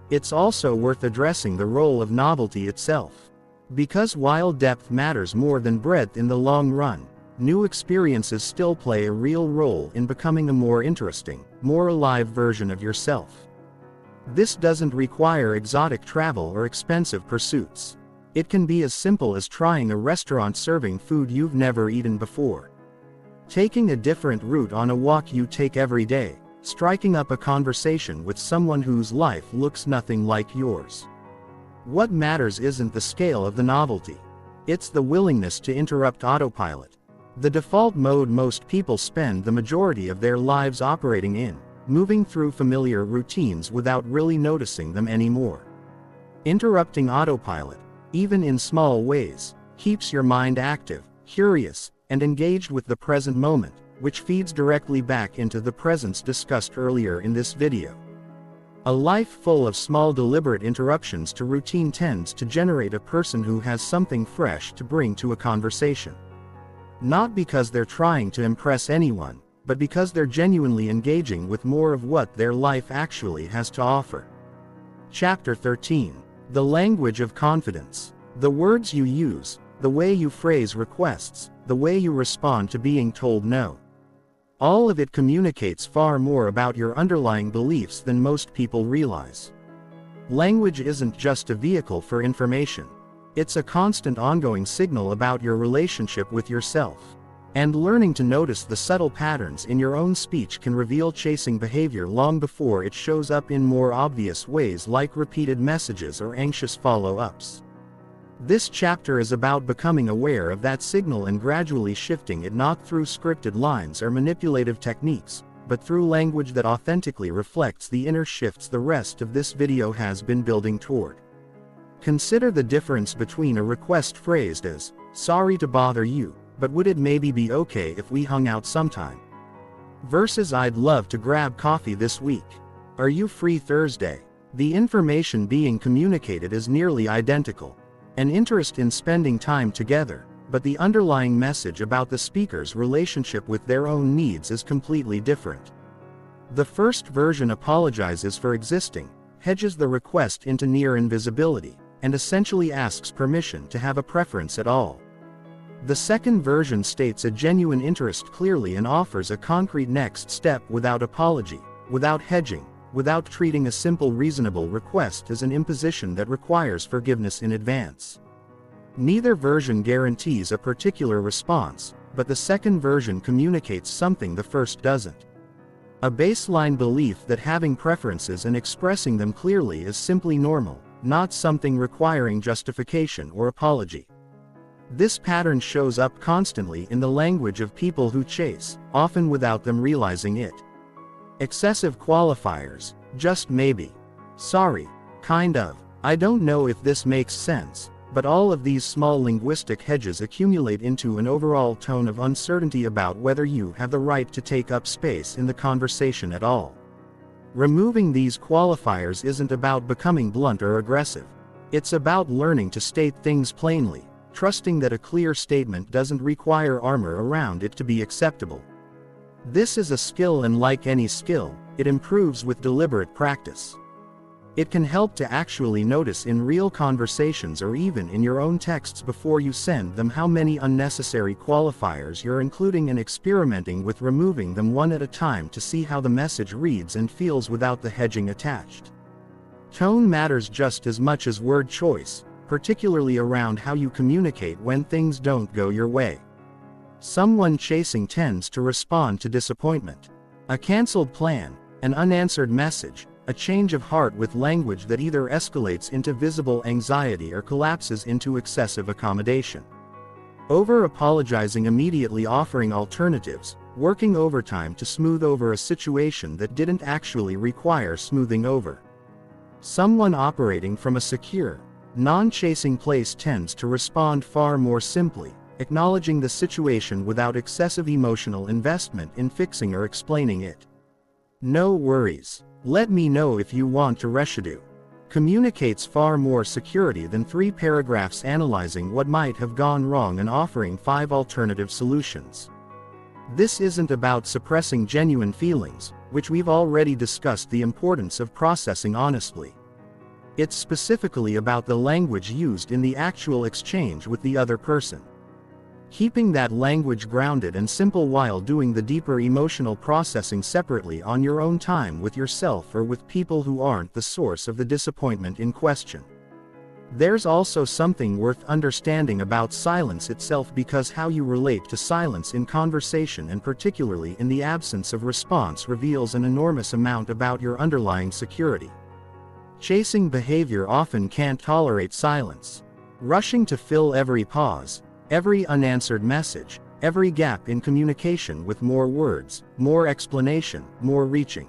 It's also worth addressing the role of novelty itself. Because while depth matters more than breadth in the long run, new experiences still play a real role in becoming a more interesting, more alive version of yourself. This doesn't require exotic travel or expensive pursuits. It can be as simple as trying a restaurant serving food you've never eaten before, taking a different route on a walk you take every day, striking up a conversation with someone whose life looks nothing like yours. What matters isn't the scale of the novelty. It's the willingness to interrupt autopilot, the default mode most people spend the majority of their lives operating in, moving through familiar routines without really noticing them anymore. Interrupting autopilot, even in small ways, keeps your mind active, curious, and engaged with the present moment, which feeds directly back into the presence discussed earlier in this video. A life full of small deliberate interruptions to routine tends to generate a person who has something fresh to bring to a conversation. Not because they're trying to impress anyone, but because they're genuinely engaging with more of what their life actually has to offer. Chapter 13. The language of confidence. The words you use, the way you phrase requests, the way you respond to being told no. All of it communicates far more about your underlying beliefs than most people realize. Language isn't just a vehicle for information. It's a constant ongoing signal about your relationship with yourself. And learning to notice the subtle patterns in your own speech can reveal chasing behavior long before it shows up in more obvious ways like repeated messages or anxious follow-ups. This chapter is about becoming aware of that signal and gradually shifting it, not through scripted lines or manipulative techniques, but through language that authentically reflects the inner shifts the rest of this video has been building toward. Consider the difference between a request phrased as, "Sorry to bother you, but would it maybe be okay if we hung out sometime?" versus "I'd love to grab coffee this week. Are you free Thursday?" The information being communicated is nearly identical. An interest in spending time together, but the underlying message about the speaker's relationship with their own needs is completely different. The first version apologizes for existing, hedges the request into near invisibility, and essentially asks permission to have a preference at all. The second version states a genuine interest clearly and offers a concrete next step without apology, without hedging, without treating a simple reasonable request as an imposition that requires forgiveness in advance. Neither version guarantees a particular response, but the second version communicates something the first doesn't. A baseline belief that having preferences and expressing them clearly is simply normal, not something requiring justification or apology. This pattern shows up constantly in the language of people who chase, often without them realizing it. Excessive qualifiers, just maybe. Sorry, kind of. I don't know if this makes sense, but all of these small linguistic hedges accumulate into an overall tone of uncertainty about whether you have the right to take up space in the conversation at all. Removing these qualifiers isn't about becoming blunt or aggressive. It's about learning to state things plainly, trusting that a clear statement doesn't require armor around it to be acceptable. This is a skill, and like any skill, it improves with deliberate practice. It can help to actually notice in real conversations or even in your own texts before you send them how many unnecessary qualifiers you're including, and experimenting with removing them one at a time to see how the message reads and feels without the hedging attached. Tone matters just as much as word choice, particularly around how you communicate when things don't go your way. Someone chasing tends to respond to disappointment, a canceled plan, an unanswered message, a change of heart with language that either escalates into visible anxiety or collapses into excessive accommodation. Over-apologizing, immediately offering alternatives, working overtime to smooth over a situation that didn't actually require smoothing over. Someone operating from a secure, non-chasing place tends to respond far more simply, acknowledging the situation without excessive emotional investment in fixing or explaining it. "No worries. Let me know if you want to reschedule," communicates far more security than 3 paragraphs analyzing what might have gone wrong and offering 5 alternative solutions. This isn't about suppressing genuine feelings, which we've already discussed the importance of processing honestly. It's specifically about the language used in the actual exchange with the other person. Keeping that language grounded and simple while doing the deeper emotional processing separately on your own time with yourself or with people who aren't the source of the disappointment in question. There's also something worth understanding about silence itself, because how you relate to silence in conversation, and particularly in the absence of response, reveals an enormous amount about your underlying security. Chasing behavior often can't tolerate silence, rushing to fill every pause, every unanswered message, every gap in communication with more words, more explanation, more reaching.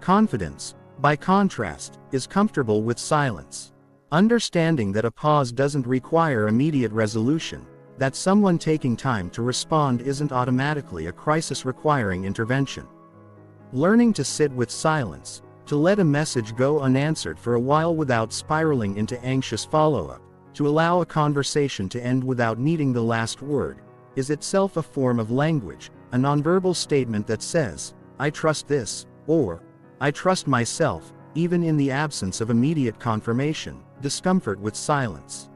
Confidence, by contrast, is comfortable with silence. Understanding that a pause doesn't require immediate resolution, that someone taking time to respond isn't automatically a crisis requiring intervention. Learning to sit with silence, to let a message go unanswered for a while without spiraling into anxious follow-up, to allow a conversation to end without needing the last word, is itself a form of language, a nonverbal statement that says, "I trust this," or "I trust myself," even in the absence of immediate confirmation. Discomfort with silence,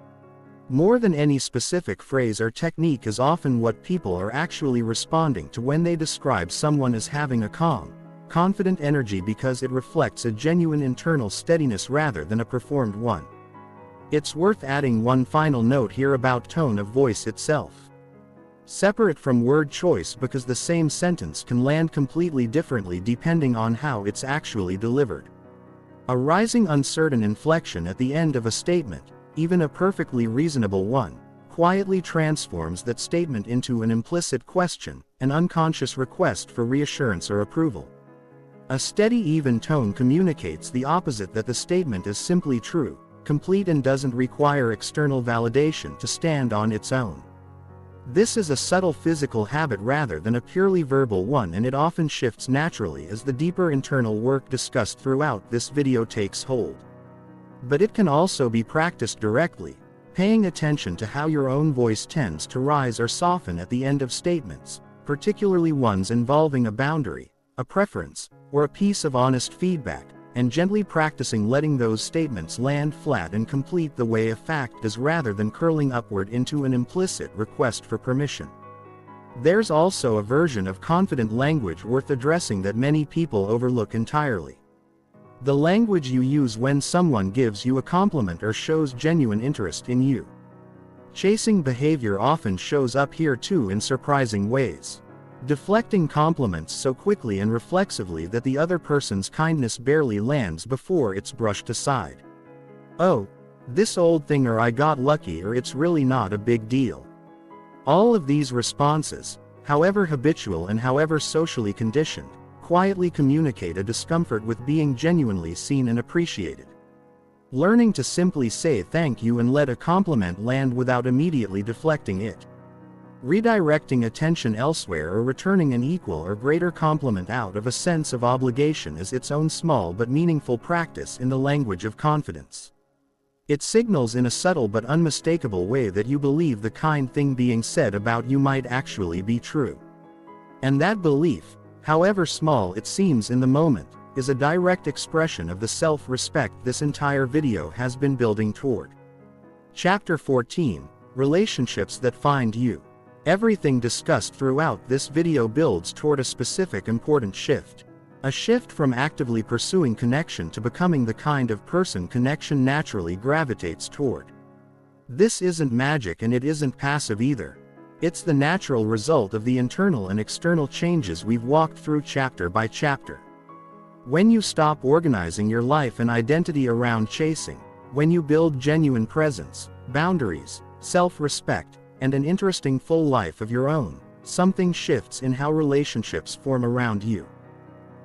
more than any specific phrase or technique, is often what people are actually responding to when they describe someone as having a calm, confident energy, because it reflects a genuine internal steadiness rather than a performed one. It's worth adding one final note here about tone of voice itself. separate from word choice because the same sentence can land completely differently depending on how it's actually delivered. A rising uncertain inflection at the end of a statement, even a perfectly reasonable one, quietly transforms that statement into an implicit question, an unconscious request for reassurance or approval. A steady even tone communicates the opposite, that the statement is simply true, complete, and doesn't require external validation to stand on its own. This is a subtle physical habit rather than a purely verbal one, and it often shifts naturally as the deeper internal work discussed throughout this video takes hold. But it can also be practiced directly, paying attention to how your own voice tends to rise or soften at the end of statements, particularly ones involving a boundary, a preference, or a piece of honest feedback, and gently practicing letting those statements land flat and complete the way a fact does rather than curling upward into an implicit request for permission. There's also a version of confident language worth addressing that many people overlook entirely. The language you use when someone gives you a compliment or shows genuine interest in you. Chasing behavior often shows up here too in surprising ways. Deflecting compliments so quickly and reflexively that the other person's kindness barely lands before it's brushed aside. "Oh, this old thing," or "I got lucky," or "it's really not a big deal." All of these responses, however habitual and however socially conditioned, quietly communicate a discomfort with being genuinely seen and appreciated. Learning to simply say thank you and let a compliment land without immediately deflecting it, redirecting attention elsewhere, or returning an equal or greater compliment out of a sense of obligation, is its own small but meaningful practice in the language of confidence. It signals in a subtle but unmistakable way that you believe the kind thing being said about you might actually be true. And that belief, however small it seems in the moment, is a direct expression of the self-respect this entire video has been building toward. Chapter 14, Relationships That Find You. Everything discussed throughout this video builds toward a specific important shift. A shift from actively pursuing connection to becoming the kind of person connection naturally gravitates toward. This isn't magic, and it isn't passive either. It's the natural result of the internal and external changes we've walked through chapter by chapter. When you stop organizing your life and identity around chasing, when you build genuine presence, boundaries, self-respect, and an interesting full life of your own, something shifts in how relationships form around you.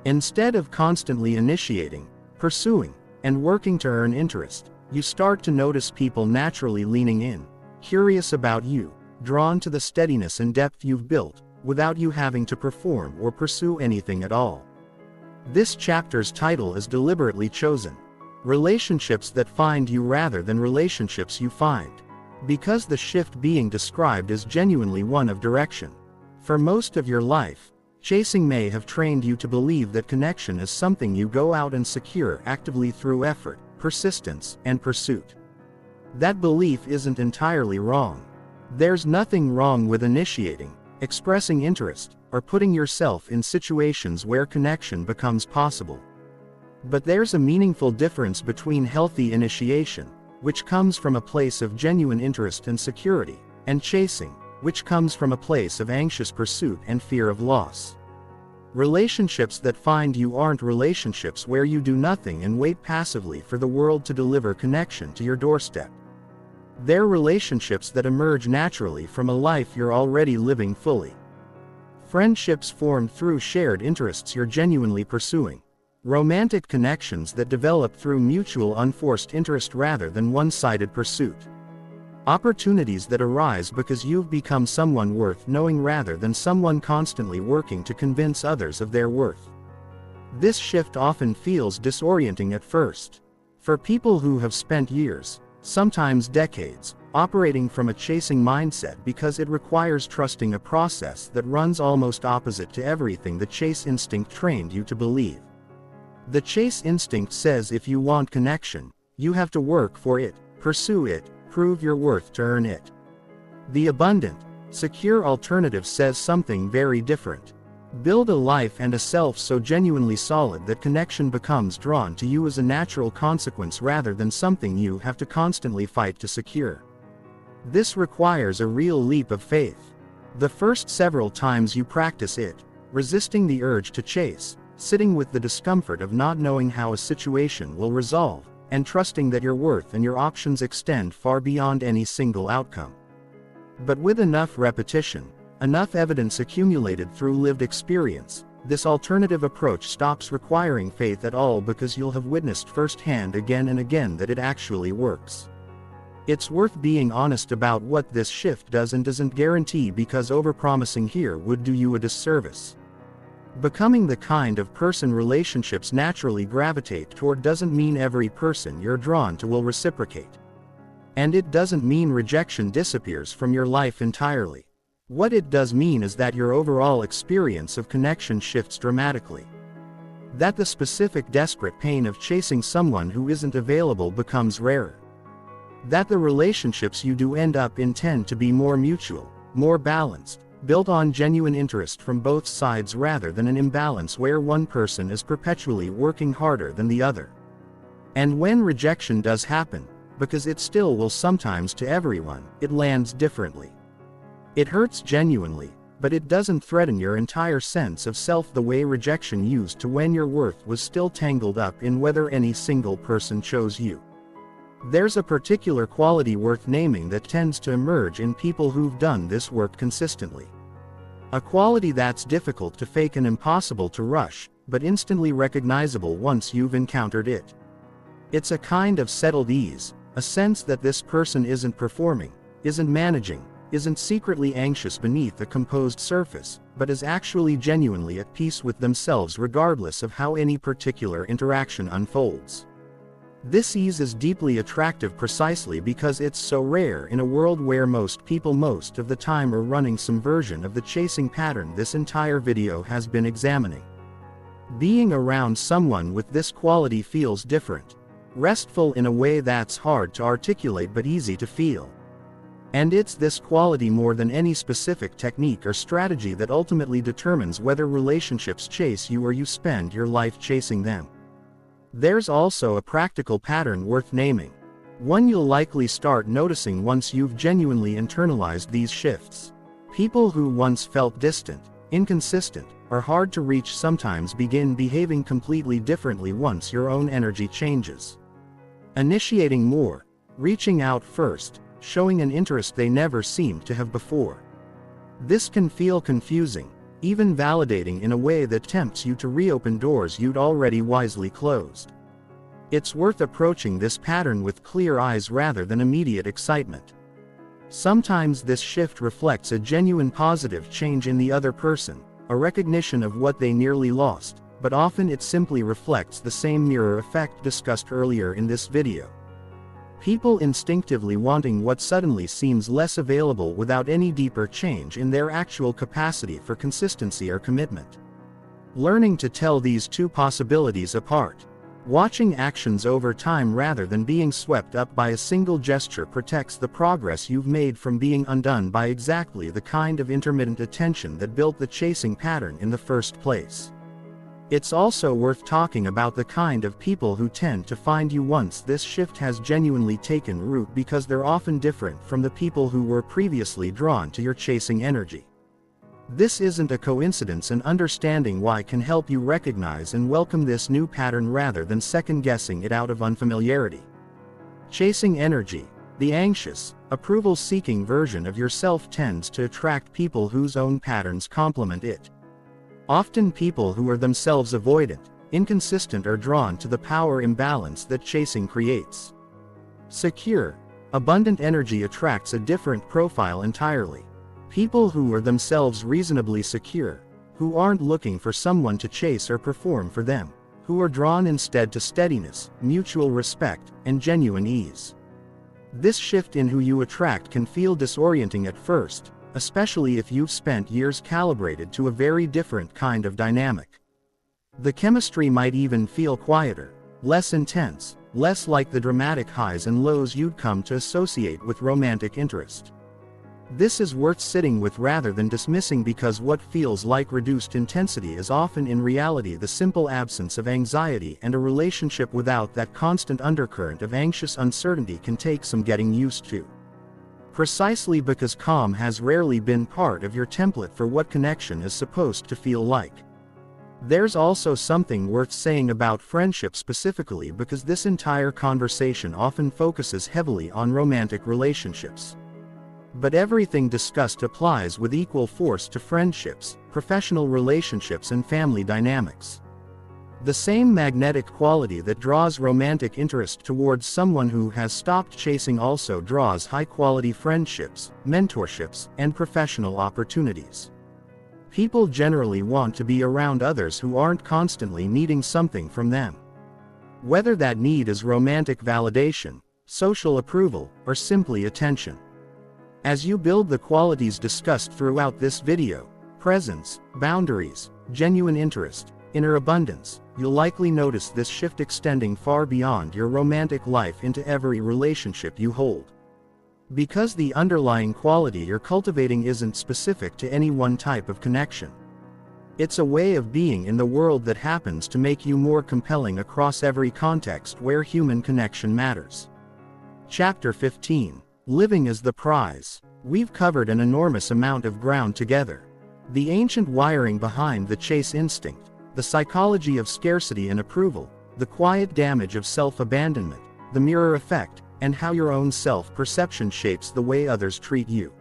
Instead of constantly initiating, pursuing, and working to earn interest, you start to notice people naturally leaning in, curious about you, drawn to the steadiness and depth you've built, without you having to perform or pursue anything at all. This chapter's title is deliberately chosen: Relationships That Find You rather than Relationships You Find, because the shift being described is genuinely one of direction. For most of your life, chasing may have trained you to believe that connection is something you go out and secure actively through effort, persistence, and pursuit. That belief isn't entirely wrong. There's nothing wrong with initiating, expressing interest, or putting yourself in situations where connection becomes possible. But there's a meaningful difference between healthy initiation, which comes from a place of genuine interest and security, and chasing, which comes from a place of anxious pursuit and fear of loss. Relationships that find you aren't relationships where you do nothing and wait passively for the world to deliver connection to your doorstep. They're relationships that emerge naturally from a life you're already living fully. Friendships formed through shared interests you're genuinely pursuing. Romantic connections that develop through mutual unforced interest rather than one-sided pursuit. Opportunities that arise because you've become someone worth knowing rather than someone constantly working to convince others of their worth. This shift often feels disorienting at first. For people who have spent years, sometimes decades, operating from a chasing mindset, because it requires trusting a process that runs almost opposite to everything the chase instinct trained you to believe. The chase instinct says if you want connection, you have to work for it, pursue it, prove your worth to earn it. The abundant, secure alternative says something very different. Build a life and a self so genuinely solid that connection becomes drawn to you as a natural consequence rather than something you have to constantly fight to secure. This requires a real leap of faith. The first several times you practice it, resisting the urge to chase, sitting with the discomfort of not knowing how a situation will resolve, and trusting that your worth and your options extend far beyond any single outcome. But with enough repetition, enough evidence accumulated through lived experience, this alternative approach stops requiring faith at all, because you'll have witnessed firsthand again and again that it actually works. It's worth being honest about what this shift does and doesn't guarantee, because overpromising here would do you a disservice. Becoming the kind of person relationships naturally gravitate toward doesn't mean every person you're drawn to will reciprocate. And it doesn't mean rejection disappears from your life entirely. What it does mean is that your overall experience of connection shifts dramatically. That the specific desperate pain of chasing someone who isn't available becomes rarer. That the relationships you do end up in tend to be more mutual, more balanced, built on genuine interest from both sides rather than an imbalance where one person is perpetually working harder than the other. And when rejection does happen, because it still will sometimes to everyone, it lands differently. It hurts genuinely, but it doesn't threaten your entire sense of self the way rejection used to when your worth was still tangled up in whether any single person chose you. There's a particular quality worth naming that tends to emerge in people who've done this work consistently. A quality that's difficult to fake and impossible to rush, but instantly recognizable once you've encountered it. It's a kind of settled ease, a sense that this person isn't performing, isn't managing, isn't secretly anxious beneath a composed surface, but is actually genuinely at peace with themselves regardless of how any particular interaction unfolds. This ease is deeply attractive precisely because it's so rare in a world where most people most of the time are running some version of the chasing pattern this entire video has been examining. Being around someone with this quality feels different, restful in a way that's hard to articulate but easy to feel. And it's this quality more than any specific technique or strategy that ultimately determines whether relationships chase you or you spend your life chasing them. There's also a practical pattern worth naming. One you'll likely start noticing once you've genuinely internalized these shifts. People who once felt distant, inconsistent, or hard to reach sometimes begin behaving completely differently once your own energy changes. Initiating more, reaching out first, showing an interest they never seemed to have before. This can feel confusing, even validating in a way that tempts you to reopen doors you'd already wisely closed. It's worth approaching this pattern with clear eyes rather than immediate excitement. Sometimes this shift reflects a genuine positive change in the other person, a recognition of what they nearly lost, but often it simply reflects the same mirror effect discussed earlier in this video. People instinctively wanting what suddenly seems less available without any deeper change in their actual capacity for consistency or commitment. Learning to tell these two possibilities apart. Watching actions over time rather than being swept up by a single gesture protects the progress you've made from being undone by exactly the kind of intermittent attention that built the chasing pattern in the first place. It's also worth talking about the kind of people who tend to find you once this shift has genuinely taken root, because they're often different from the people who were previously drawn to your chasing energy. This isn't a coincidence, and understanding why can help you recognize and welcome this new pattern rather than second-guessing it out of unfamiliarity. Chasing energy, the anxious, approval-seeking version of yourself, tends to attract people whose own patterns complement it. Often people who are themselves avoidant, inconsistent, are drawn to the power imbalance that chasing creates. Secure, abundant energy attracts a different profile entirely. People who are themselves reasonably secure, who aren't looking for someone to chase or perform for them, who are drawn instead to steadiness, mutual respect, and genuine ease. This shift in who you attract can feel disorienting at first, especially if you've spent years calibrated to a very different kind of dynamic. The chemistry might even feel quieter, less intense, less like the dramatic highs and lows you'd come to associate with romantic interest. This is worth sitting with rather than dismissing, because what feels like reduced intensity is often in reality the simple absence of anxiety, and a relationship without that constant undercurrent of anxious uncertainty can take some getting used to. Precisely because calm has rarely been part of your template for what connection is supposed to feel like. There's also something worth saying about friendship specifically, because this entire conversation often focuses heavily on romantic relationships. But everything discussed applies with equal force to friendships, professional relationships, and family dynamics. The same magnetic quality that draws romantic interest towards someone who has stopped chasing also draws high-quality friendships, mentorships, and professional opportunities. People generally want to be around others who aren't constantly needing something from them. Whether that need is romantic validation, social approval, or simply attention. As you build the qualities discussed throughout this video, presence, boundaries, genuine interest, inner abundance, you'll likely notice this shift extending far beyond your romantic life into every relationship you hold. Because the underlying quality you're cultivating isn't specific to any one type of connection. It's a way of being in the world that happens to make you more compelling across every context where human connection matters. Chapter 15. Living is the prize. We've covered an enormous amount of ground together. The ancient wiring behind the chase instinct, the psychology of scarcity and approval, the quiet damage of self-abandonment, the mirror effect, and how your own self-perception shapes the way others treat you.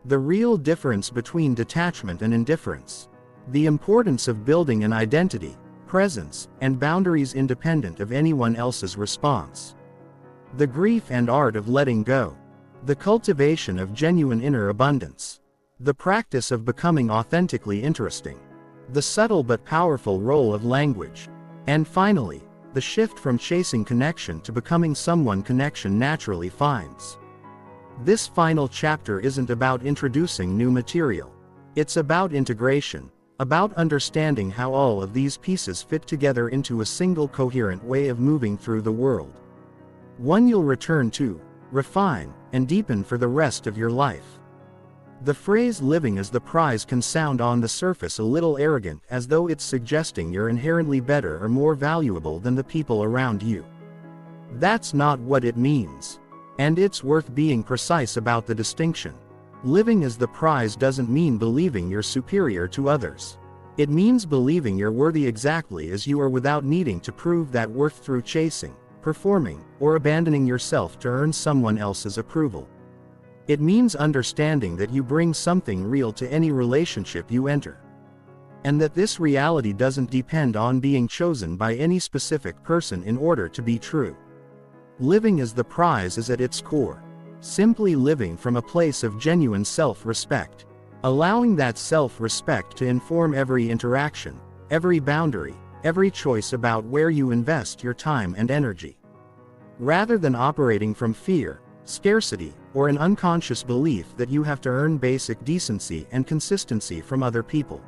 The real difference between detachment and indifference. The importance of building an identity, presence, and boundaries independent of anyone else's response. The grief and art of letting go. The cultivation of genuine inner abundance. The practice of becoming authentically interesting. The subtle but powerful role of language. And finally, the shift from chasing connection to becoming someone connection naturally finds. This final chapter isn't about introducing new material. It's about integration, about understanding how all of these pieces fit together into a single coherent way of moving through the world. One you'll return to, refine, and deepen for the rest of your life. The phrase living as the prize can sound on the surface a little arrogant, as though it's suggesting you're inherently better or more valuable than the people around you. That's not what it means. And it's worth being precise about the distinction. Living as the prize doesn't mean believing you're superior to others. It means believing you're worthy exactly as you are without needing to prove that worth through chasing, performing, or abandoning yourself to earn someone else's approval. It means understanding that you bring something real to any relationship you enter. And that this reality doesn't depend on being chosen by any specific person in order to be true. Living as the prize is at its core. Simply living from a place of genuine self-respect. Allowing that self-respect to inform every interaction, every boundary, every choice about where you invest your time and energy. Rather than operating from fear, scarcity, or an unconscious belief that you have to earn basic decency and consistency from other people.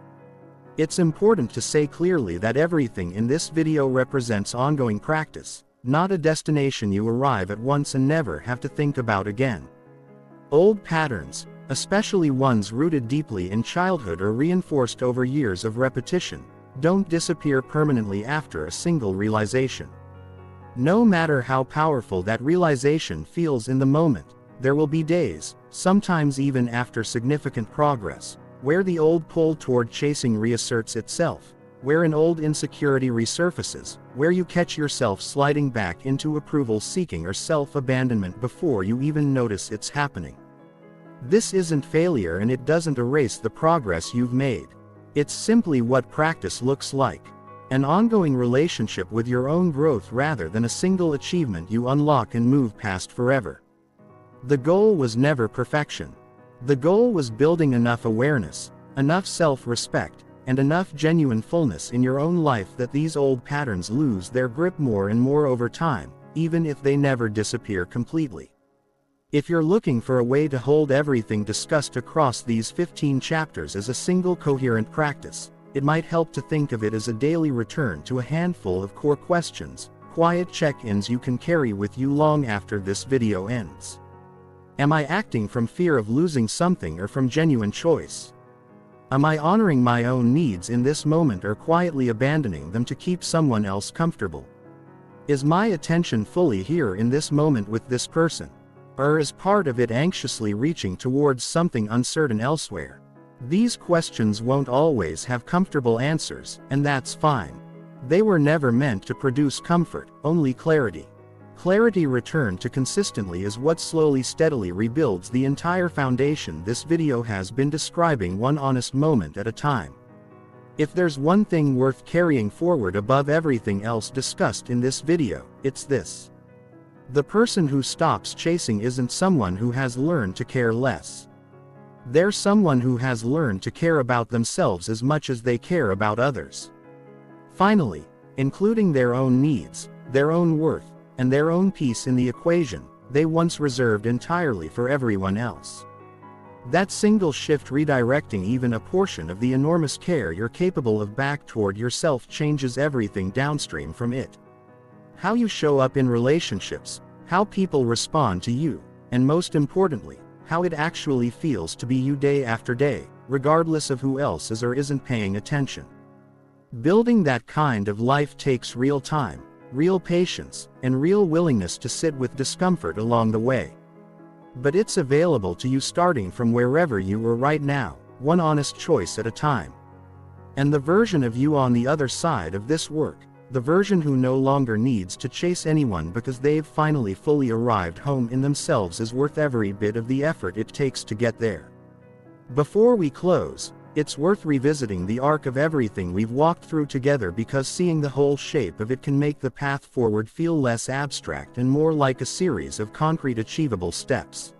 It's important to say clearly that everything in this video represents ongoing practice, not a destination you arrive at once and never have to think about again. Old patterns, especially ones rooted deeply in childhood or reinforced over years of repetition, don't disappear permanently after a single realization. No matter how powerful that realization feels in the moment, there will be days, sometimes even after significant progress, where the old pull toward chasing reasserts itself, where an old insecurity resurfaces, where you catch yourself sliding back into approval-seeking or self-abandonment before you even notice it's happening. This isn't failure, and it doesn't erase the progress you've made. It's simply what practice looks like. An ongoing relationship with your own growth rather than a single achievement you unlock and move past forever. The goal was never perfection. The goal was building enough awareness, enough self-respect, and enough genuine fullness in your own life that these old patterns lose their grip more and more over time, even if they never disappear completely. If you're looking for a way to hold everything discussed across these 15 chapters as a single coherent practice, it might help to think of it as a daily return to a handful of core questions, quiet check-ins you can carry with you long after this video ends. Am I acting from fear of losing something or from genuine choice? Am I honoring my own needs in this moment or quietly abandoning them to keep someone else comfortable? Is my attention fully here in this moment with this person? Or is part of it anxiously reaching towards something uncertain elsewhere? These questions won't always have comfortable answers, and that's fine. They were never meant to produce comfort, only clarity. Clarity returned to consistently is what slowly steadily rebuilds the entire foundation this video has been describing, one honest moment at a time. If there's one thing worth carrying forward above everything else discussed in this video, it's this. The person who stops chasing isn't someone who has learned to care less. They're someone who has learned to care about themselves as much as they care about others. Finally, including their own needs, their own worth, and their own peace in the equation, they once reserved entirely for everyone else. That single shift, redirecting even a portion of the enormous care you're capable of back toward yourself, changes everything downstream from it. How you show up in relationships, how people respond to you, and most importantly, how it actually feels to be you day after day, regardless of who else is or isn't paying attention. Building that kind of life takes real time, real patience, and real willingness to sit with discomfort along the way. But it's available to you starting from wherever you are right now, one honest choice at a time. And the version of you on the other side of this work, the version who no longer needs to chase anyone because they've finally fully arrived home in themselves, is worth every bit of the effort it takes to get there. Before we close, it's worth revisiting the arc of everything we've walked through together, because seeing the whole shape of it can make the path forward feel less abstract and more like a series of concrete, achievable steps.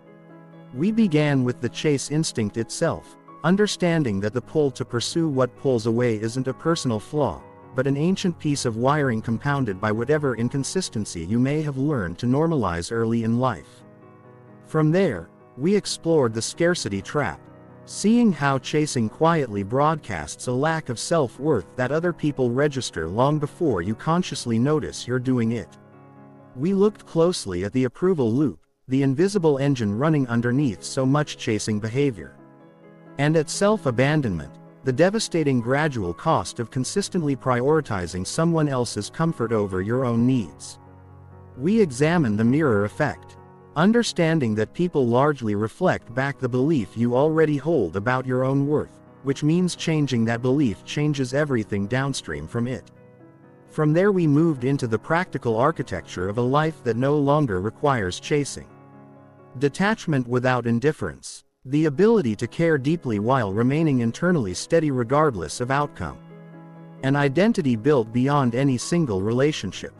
We began with the chase instinct itself, understanding that the pull to pursue what pulls away isn't a personal flaw, but an ancient piece of wiring compounded by whatever inconsistency you may have learned to normalize early in life. From there, we explored the scarcity trap, seeing how chasing quietly broadcasts a lack of self-worth that other people register long before you consciously notice you're doing it. We looked closely at the approval loop, the invisible engine running underneath so much chasing behavior. And at self-abandonment, the devastating gradual cost of consistently prioritizing someone else's comfort over your own needs. We examined the mirror effect, understanding that people largely reflect back the belief you already hold about your own worth, which means changing that belief changes everything downstream from it. From there we moved into the practical architecture of a life that no longer requires chasing. Detachment without indifference. The ability to care deeply while remaining internally steady regardless of outcome. An identity built beyond any single relationship.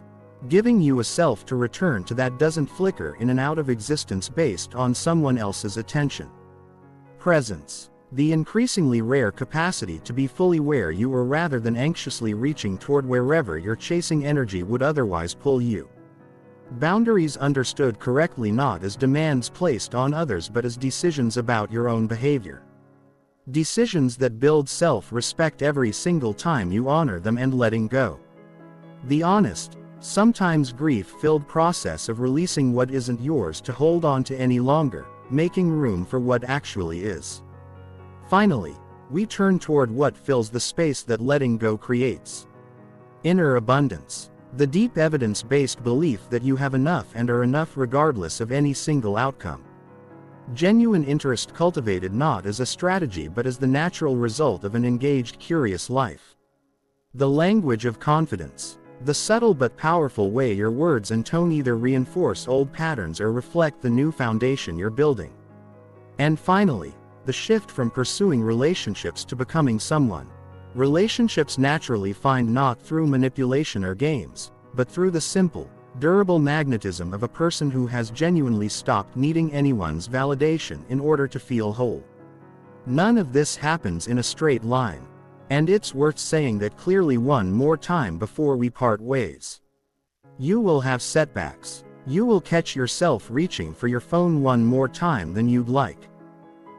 Giving you a self to return to that doesn't flicker in and out of existence based on someone else's attention. Presence. The increasingly rare capacity to be fully where you are rather than anxiously reaching toward wherever your chasing energy would otherwise pull you. Boundaries understood correctly, not as demands placed on others but as decisions about your own behavior. Decisions that build self-respect every single time you honor them and letting go. The honest, sometimes grief-filled process of releasing what isn't yours to hold on to any longer, making room for what actually is. Finally, we turn toward what fills the space that letting go creates. Inner abundance. The deep evidence-based belief that you have enough and are enough regardless of any single outcome. Genuine interest cultivated not as a strategy but as the natural result of an engaged, curious life. The language of confidence. The subtle but powerful way your words and tone either reinforce old patterns or reflect the new foundation you're building. And finally, the shift from pursuing relationships to becoming someone. Relationships naturally find not through manipulation or games, but through the simple, durable magnetism of a person who has genuinely stopped needing anyone's validation in order to feel whole. None of this happens in a straight line. And it's worth saying that clearly one more time before we part ways. You will have setbacks. You will catch yourself reaching for your phone one more time than you'd like.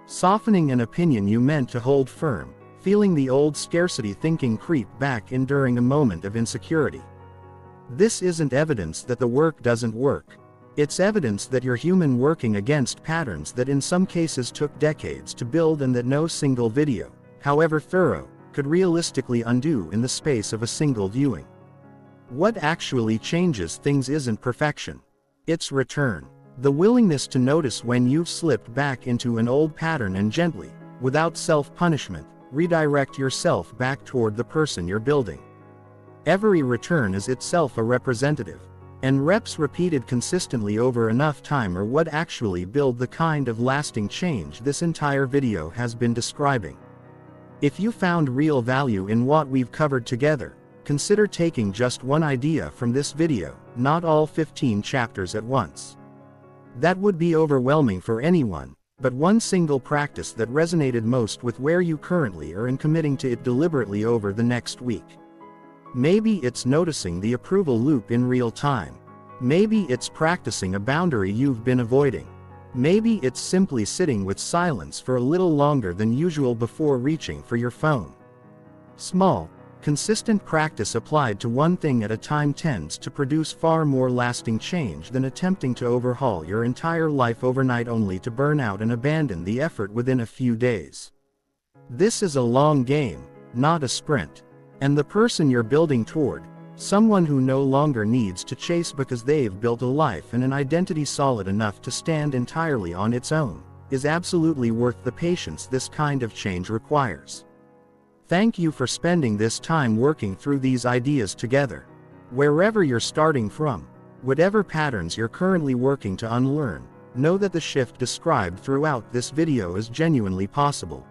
Softening an opinion you meant to hold firm. Feeling the old scarcity thinking creep back in during a moment of insecurity. This isn't evidence that the work doesn't work. It's evidence that you're human, working against patterns that in some cases took decades to build and that no single video, however thorough, could realistically undo in the space of a single viewing. What actually changes things isn't perfection. It's return. The willingness to notice when you've slipped back into an old pattern and gently, without self-punishment, redirect yourself back toward the person you're building. Every return is itself a representative, and reps repeated consistently over enough time are what actually build the kind of lasting change this entire video has been describing. If you found real value in what we've covered together, consider taking just one idea from this video, not all 15 chapters at once. That would be overwhelming for anyone, but one single practice that resonated most with where you currently are and committing to it deliberately over the next week. Maybe it's noticing the approval loop in real time. Maybe it's practicing a boundary you've been avoiding. Maybe it's simply sitting with silence for a little longer than usual before reaching for your phone. Small, consistent practice applied to one thing at a time tends to produce far more lasting change than attempting to overhaul your entire life overnight only to burn out and abandon the effort within a few days. This is a long game, not a sprint. And the person you're building toward, someone who no longer needs to chase because they've built a life and an identity solid enough to stand entirely on its own, is absolutely worth the patience this kind of change requires. Thank you for spending this time working through these ideas together. Wherever you're starting from, whatever patterns you're currently working to unlearn, know that the shift described throughout this video is genuinely possible.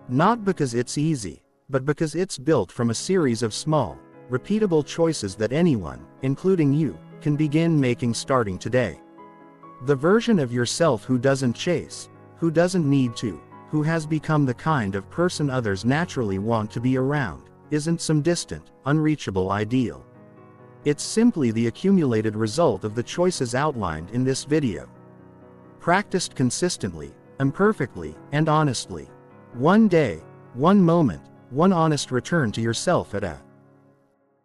Not because it's easy, but because it's built from a series of small, repeatable choices that anyone, including you, can begin making starting today. The version of yourself who doesn't chase, who doesn't need to, who has become the kind of person others naturally want to be around, isn't some distant, unreachable ideal. It's simply the accumulated result of the choices outlined in this video. Practiced consistently, imperfectly, and honestly. One day, one moment, one honest return to yourself at a